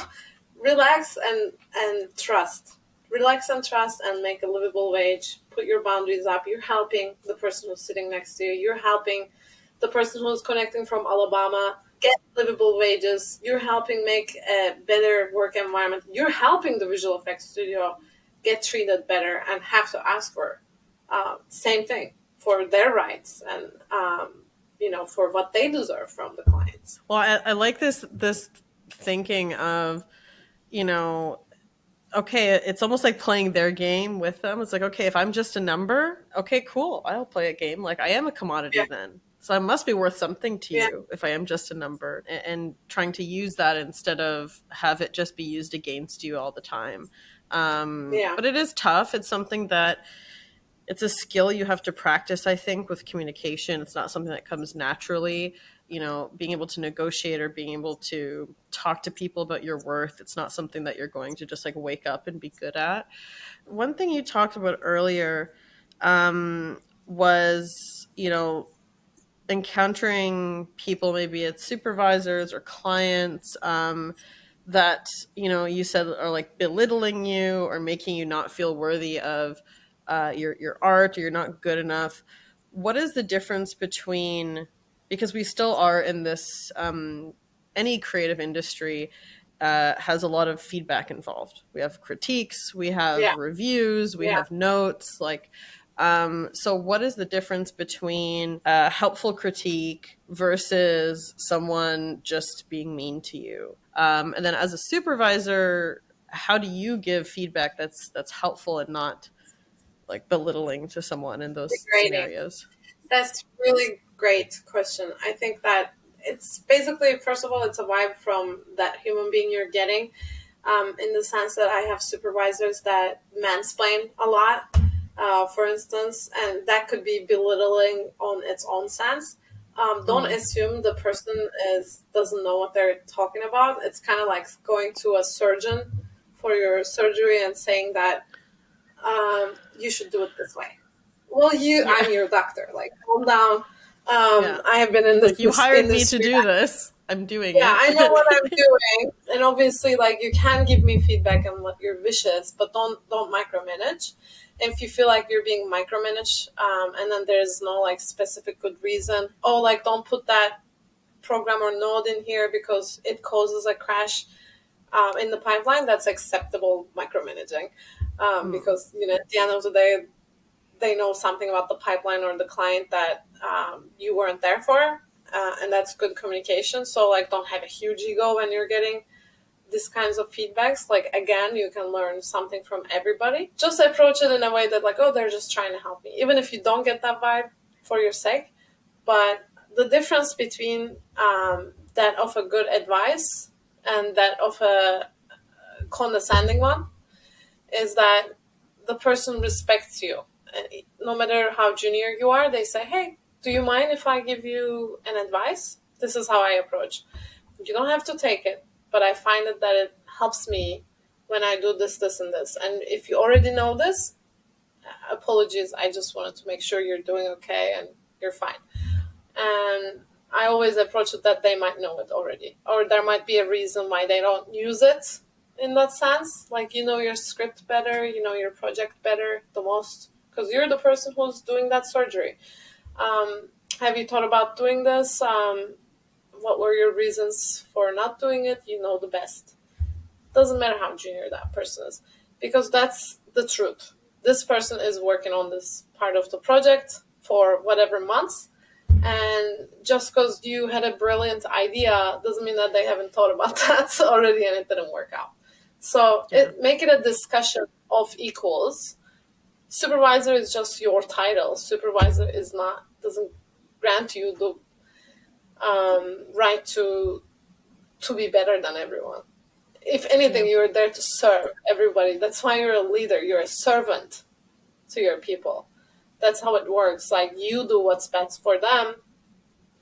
relax and trust. relax and trust and make a livable wage. Put your boundaries up. You're helping the person who's sitting next to you. You're helping the person who's connecting from Alabama get livable wages. You're helping make a better work environment. You're helping the visual effects studio get treated better and have to ask for same thing for their rights and for what they deserve from the clients. Well, I like this thinking of, okay, it's almost like playing their game with them. It's like, okay, if I'm just a number, okay, cool, I'll play a game. Like, I am a commodity then. So I must be worth something to you if I am just a number, and trying to use that instead of have it just be used against you all the time. But it is tough. It's something that it's a skill you have to practice, I think, with communication. It's not something that comes naturally. Being able to negotiate or being able to talk to people about your worth, it's not something that you're going to just like wake up and be good at. One thing you talked about earlier was, encountering people, maybe it's supervisors or clients, that, you said are like belittling you or making you not feel worthy of your art, or you're not good enough. What is the difference between, because we still are in this, any creative industry has a lot of feedback involved. We have critiques, we have reviews, we have notes, so what is the difference between a helpful critique versus someone just being mean to you? And then as a supervisor, how do you give feedback that's helpful and not like belittling to someone in those scenarios? That's really great question. I think that it's basically, first of all, it's a vibe from that human being you're getting, in the sense that I have supervisors that mansplain a lot, for instance, and that could be belittling on its own sense. Don't assume the person doesn't know what they're talking about. It's kind of like going to a surgeon for your surgery and saying that you should do it this way. Well, I'm your doctor. Like, calm down. I have been in this. Like, you hired industry. me to do this. I'm doing it. Yeah, I know what I'm doing, and obviously, like, you can give me feedback on what your wish is, but don't micromanage. And if you feel like you're being micromanaged, and then there's no like specific good reason, don't put that program or node in here because it causes a crash in the pipeline. That's acceptable micromanaging, because at the end of the day, they know something about the pipeline or the client that you weren't there for, and that's good communication. So don't have a huge ego when you're getting these kinds of feedbacks. Again, you can learn something from everybody. Just approach it in a way that they're just trying to help me, even if you don't get that vibe for your sake. But the difference between that of a good advice and that of a condescending one is that the person respects you. No matter how junior you are, they say, hey, do you mind if I give you an advice? This is how I approach. You don't have to take it, but I find that it helps me when I do this, this, and this. And if you already know this, apologies. I just wanted to make sure you're doing okay and you're fine. And I always approach it that they might know it already, or there might be a reason why they don't use it in that sense. Your script better, your project better the most, because you're the person who's doing that surgery. Have you thought about doing this? What were your reasons for not doing it? You know the best. Doesn't matter how junior that person is, because that's the truth. This person is working on this part of the project for whatever months, and just because you had a brilliant idea doesn't mean that they haven't thought about that already and it didn't work out. So make it a discussion of equals. Supervisor is just your title. Supervisor doesn't grant you the right to be better than everyone. If anything, you're there to serve everybody. That's why you're a leader. You're a servant to your people. That's how it works. You do what's best for them.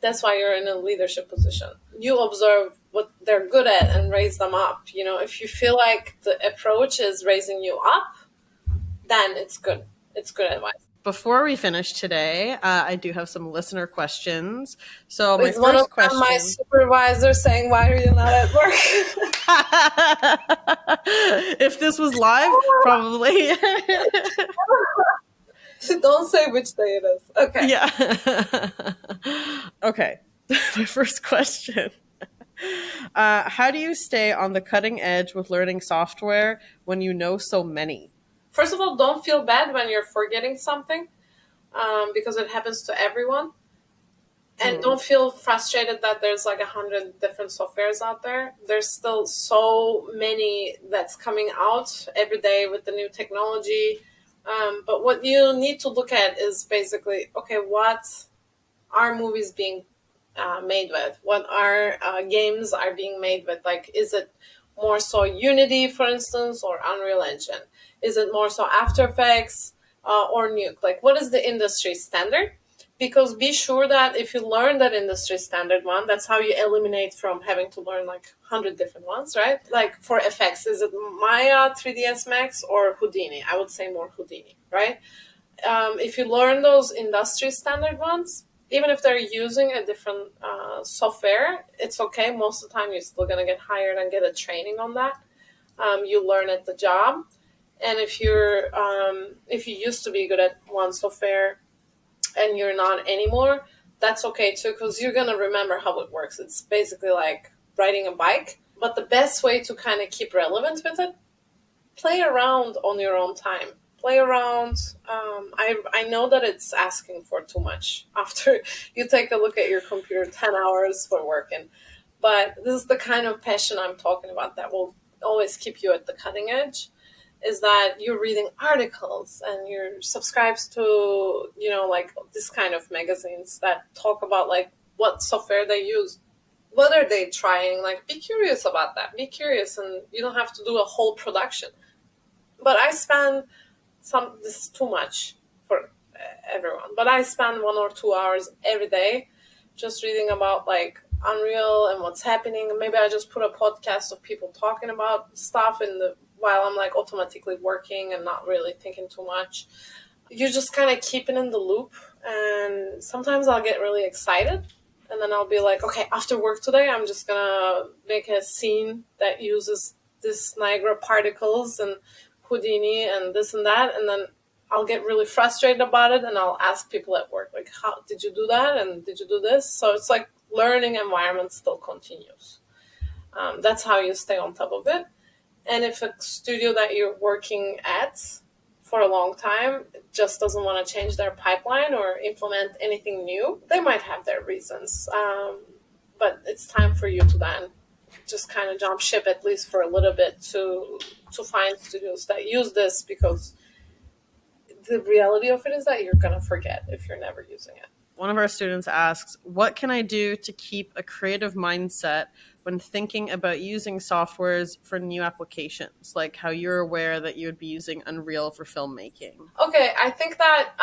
That's why you're in a leadership position. You observe what they're good at and raise them up. If you feel like the approach is raising you up, then it's good. It's good advice. Before we finish today, I do have some listener questions. So my Is one of first them my question. supervisor saying, "Why are you not at work?" If this was live, probably. Don't say which day it is. Okay. Yeah. Okay. My first question. How do you stay on the cutting edge with learning software when you know so many? First of all, don't feel bad when you're forgetting something, because it happens to everyone. And don't feel frustrated that there's like 100 different softwares out there. There's still so many that's coming out every day with the new technology. But what you need to look at is basically, okay, what are movies being made with? What are games are being made with? Like, is it more so Unity, for instance, or Unreal Engine? Is it more so After Effects or Nuke? Like, what is the industry standard? Because be sure that if you learn that industry standard one, that's how you eliminate from having to learn like 100 different ones, right? Like for effects, is it Maya, 3ds Max, or Houdini? I would say more Houdini, right? If you learn those industry standard ones, even if they're using a different software, it's okay. Most of the time, you're still going to get hired and get a training on that. You learn at the job. And if you used to be good at one software and you're not anymore, that's okay too, because you're going to remember how it works. It's basically like riding a bike. But the best way to kind of keep relevant with it, play around on your own time. Play around. I know that it's asking for too much after you take a look at your computer 10 hours for working. But this is the kind of passion I'm talking about that will always keep you at the cutting edge, is that you're reading articles and you're subscribed to, like this kind of magazines that talk about like what software they use. What are they trying? Like, be curious about that. Be curious, and you don't have to do a whole production. But I spend this is too much for everyone, but I spend 1 or 2 hours every day just reading about like Unreal and what's happening. Maybe I just put a podcast of people talking about stuff while I'm like automatically working and not really thinking too much. You're just kind of keeping in the loop, and sometimes I'll get really excited. And then I'll be like, okay, after work today, I'm just going to make a scene that uses this Niagara particles and Houdini and this and that. And then I'll get really frustrated about it. And I'll ask people at work, like, how did you do that? And did you do this? So it's like learning environment still continues. That's how you stay on top of it. And if a studio that you're working at for a long time just doesn't want to change their pipeline or implement anything new, they might have their reasons. But it's time for you to then just kind of jump ship, at least for a little bit, to find studios that use this, because the reality of it is that you're going to forget if you're never using it. One of our students asks, what can I do to keep a creative mindset when thinking about using softwares for new applications, like how you're aware that you would be using Unreal for filmmaking? Okay, I think that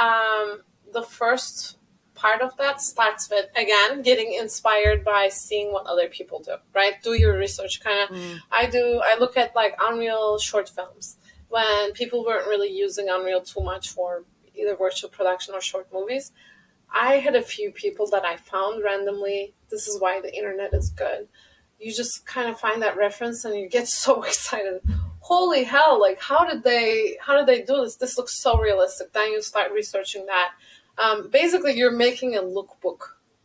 the first part of that starts with, again, getting inspired by seeing what other people do, right? Do your research kind of. I look at like Unreal short films when people weren't really using Unreal too much for either virtual production or short movies. I had a few people that I found randomly. This is why the internet is good. You just kind of find that reference and you get so excited. Holy hell, like how did they do this? This looks so realistic. Then you start researching that. Basically, you're making a lookbook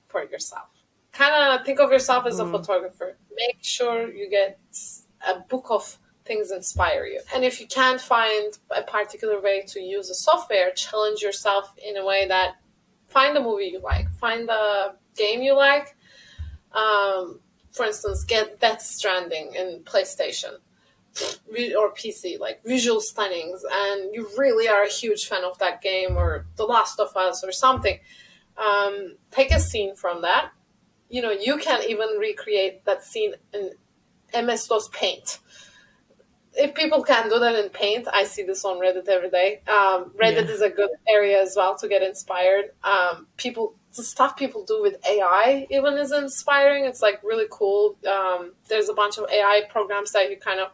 for yourself. Kind of think of yourself as a photographer. Make sure you get a book of things inspire you. And if you can't find a particular way to use a software, challenge yourself in a way that find a movie you like, find a game you like. For instance, get Death Stranding in PlayStation or PC, like visual stunnings, and you really are a huge fan of that game, or The Last of Us or something. Take a scene from that. You can even recreate that scene in MS-DOS Paint. If people can do that in Paint, I see this on Reddit every day. Reddit is a good area as well to get inspired. The stuff people do with AI even is inspiring. It's like really cool. There's a bunch of AI programs that you kind of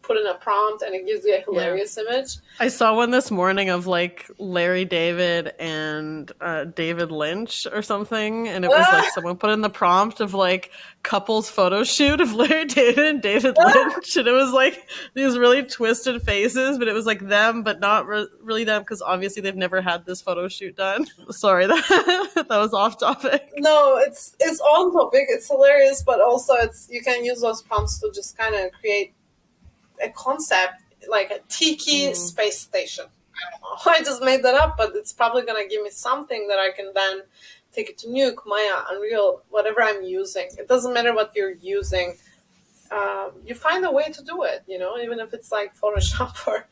put in a prompt and it gives you a hilarious image. I saw one this morning of like Larry David and David Lynch or something, and it was like someone put in the prompt of like couples photo shoot of Larry David and David Lynch, and it was like these really twisted faces, but it was like them, but not really them, because obviously they've never had this photo shoot done. Sorry, that was off topic. No, it's on topic. It's hilarious, but also you can use those prompts to just kind of create a concept like a tiki space station. I don't know. I just made that up, but it's probably going to give me something that I can then take it to Nuke, Maya, Unreal, whatever I'm using. It doesn't matter what you're using. You find a way to do it, even if it's like Photoshop or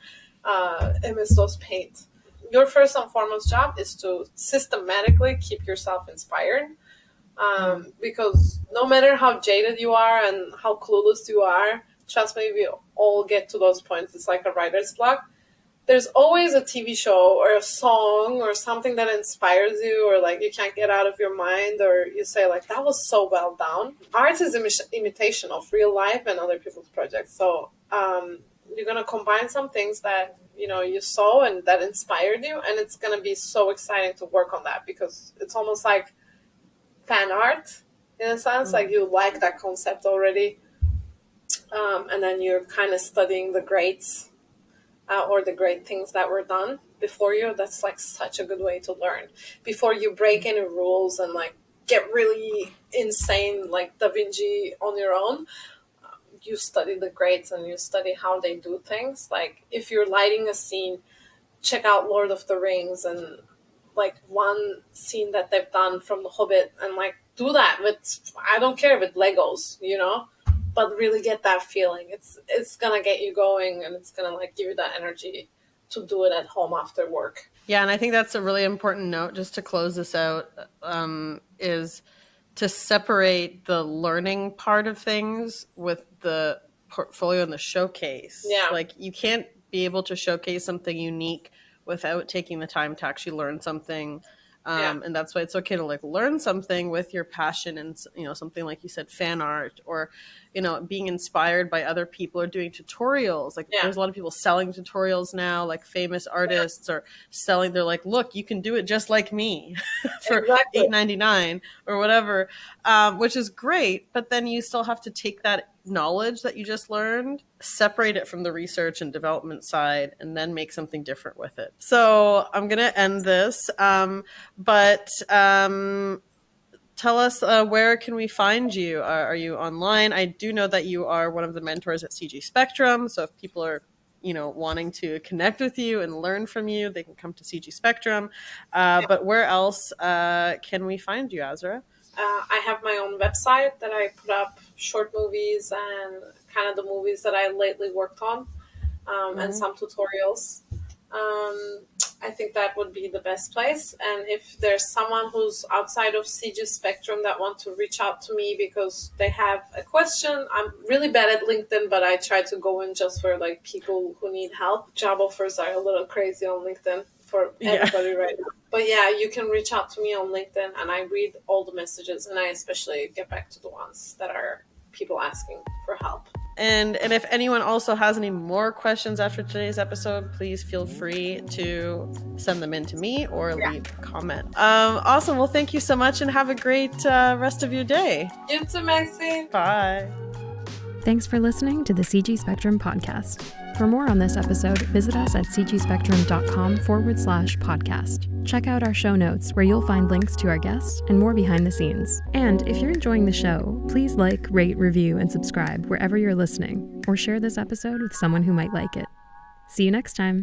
MS-DOS Paint. Your first and foremost job is to systematically keep yourself inspired, because no matter how jaded you are and how clueless you are, trust me, we all get to those points. It's like a writer's block. There's always a TV show or a song or something that inspires you, or like you can't get out of your mind, or you say like, that was so well done. Art is imitation of real life and other people's projects. So you're going to combine some things that you saw and that inspired you, and it's going to be so exciting to work on that, because it's almost like fan art in a sense. Like you like that concept already. And then you're kind of studying the greats or the great things that were done before you. That's like such a good way to learn before you break any rules and like get really insane like Da Vinci on your own. You study the greats and you study how they do things. Like if you're lighting a scene, check out Lord of the Rings and like one scene that they've done from The Hobbit, and like do that with, I don't care, with Legos, but really get that feeling. It's gonna get you going, and it's gonna like give you that energy to do it at home after work. Yeah, and I think that's a really important note just to close this out, is to separate the learning part of things with the portfolio and the showcase. Yeah. Like you can't be able to showcase something unique without taking the time to actually learn something. And that's why it's okay to like learn something with your passion and, something like you said, fan art, or, being inspired by other people or doing tutorials. Like there's a lot of people selling tutorials now, like famous artists are selling. They're like, look, you can do it just like me for $8.99 or whatever, which is great. But then you still have to take that knowledge that you just learned, separate it from the research and development side, and then make something different with it. So I'm going to end this. But tell us, where can we find you? Are you online? I do know that you are one of the mentors at CG Spectrum. So if people are, wanting to connect with you and learn from you, they can come to CG Spectrum. But where else can we find you, Azra? I have my own website that I put up short movies and kind of the movies that I lately worked on, and some tutorials. I think that would be the best place. And if there's someone who's outside of CG Spectrum that want to reach out to me because they have a question, I'm really bad at LinkedIn, but I try to go in just for like people who need help. Job offers are a little crazy on LinkedIn for everybody right now. But yeah, you can reach out to me on LinkedIn, and I read all the messages, and I especially get back to the ones that are people asking for help. And if anyone also has any more questions after today's episode, please feel free to send them in to me or leave a comment. Awesome. Well, thank you so much, and have a great rest of your day. You too, Maxine. Bye. Thanks for listening to the CG Spectrum podcast. For more on this episode, visit us at cgspectrum.com/podcast. Check out our show notes where you'll find links to our guests and more behind the scenes. And if you're enjoying the show, please like, rate, review, and subscribe wherever you're listening, or share this episode with someone who might like it. See you next time.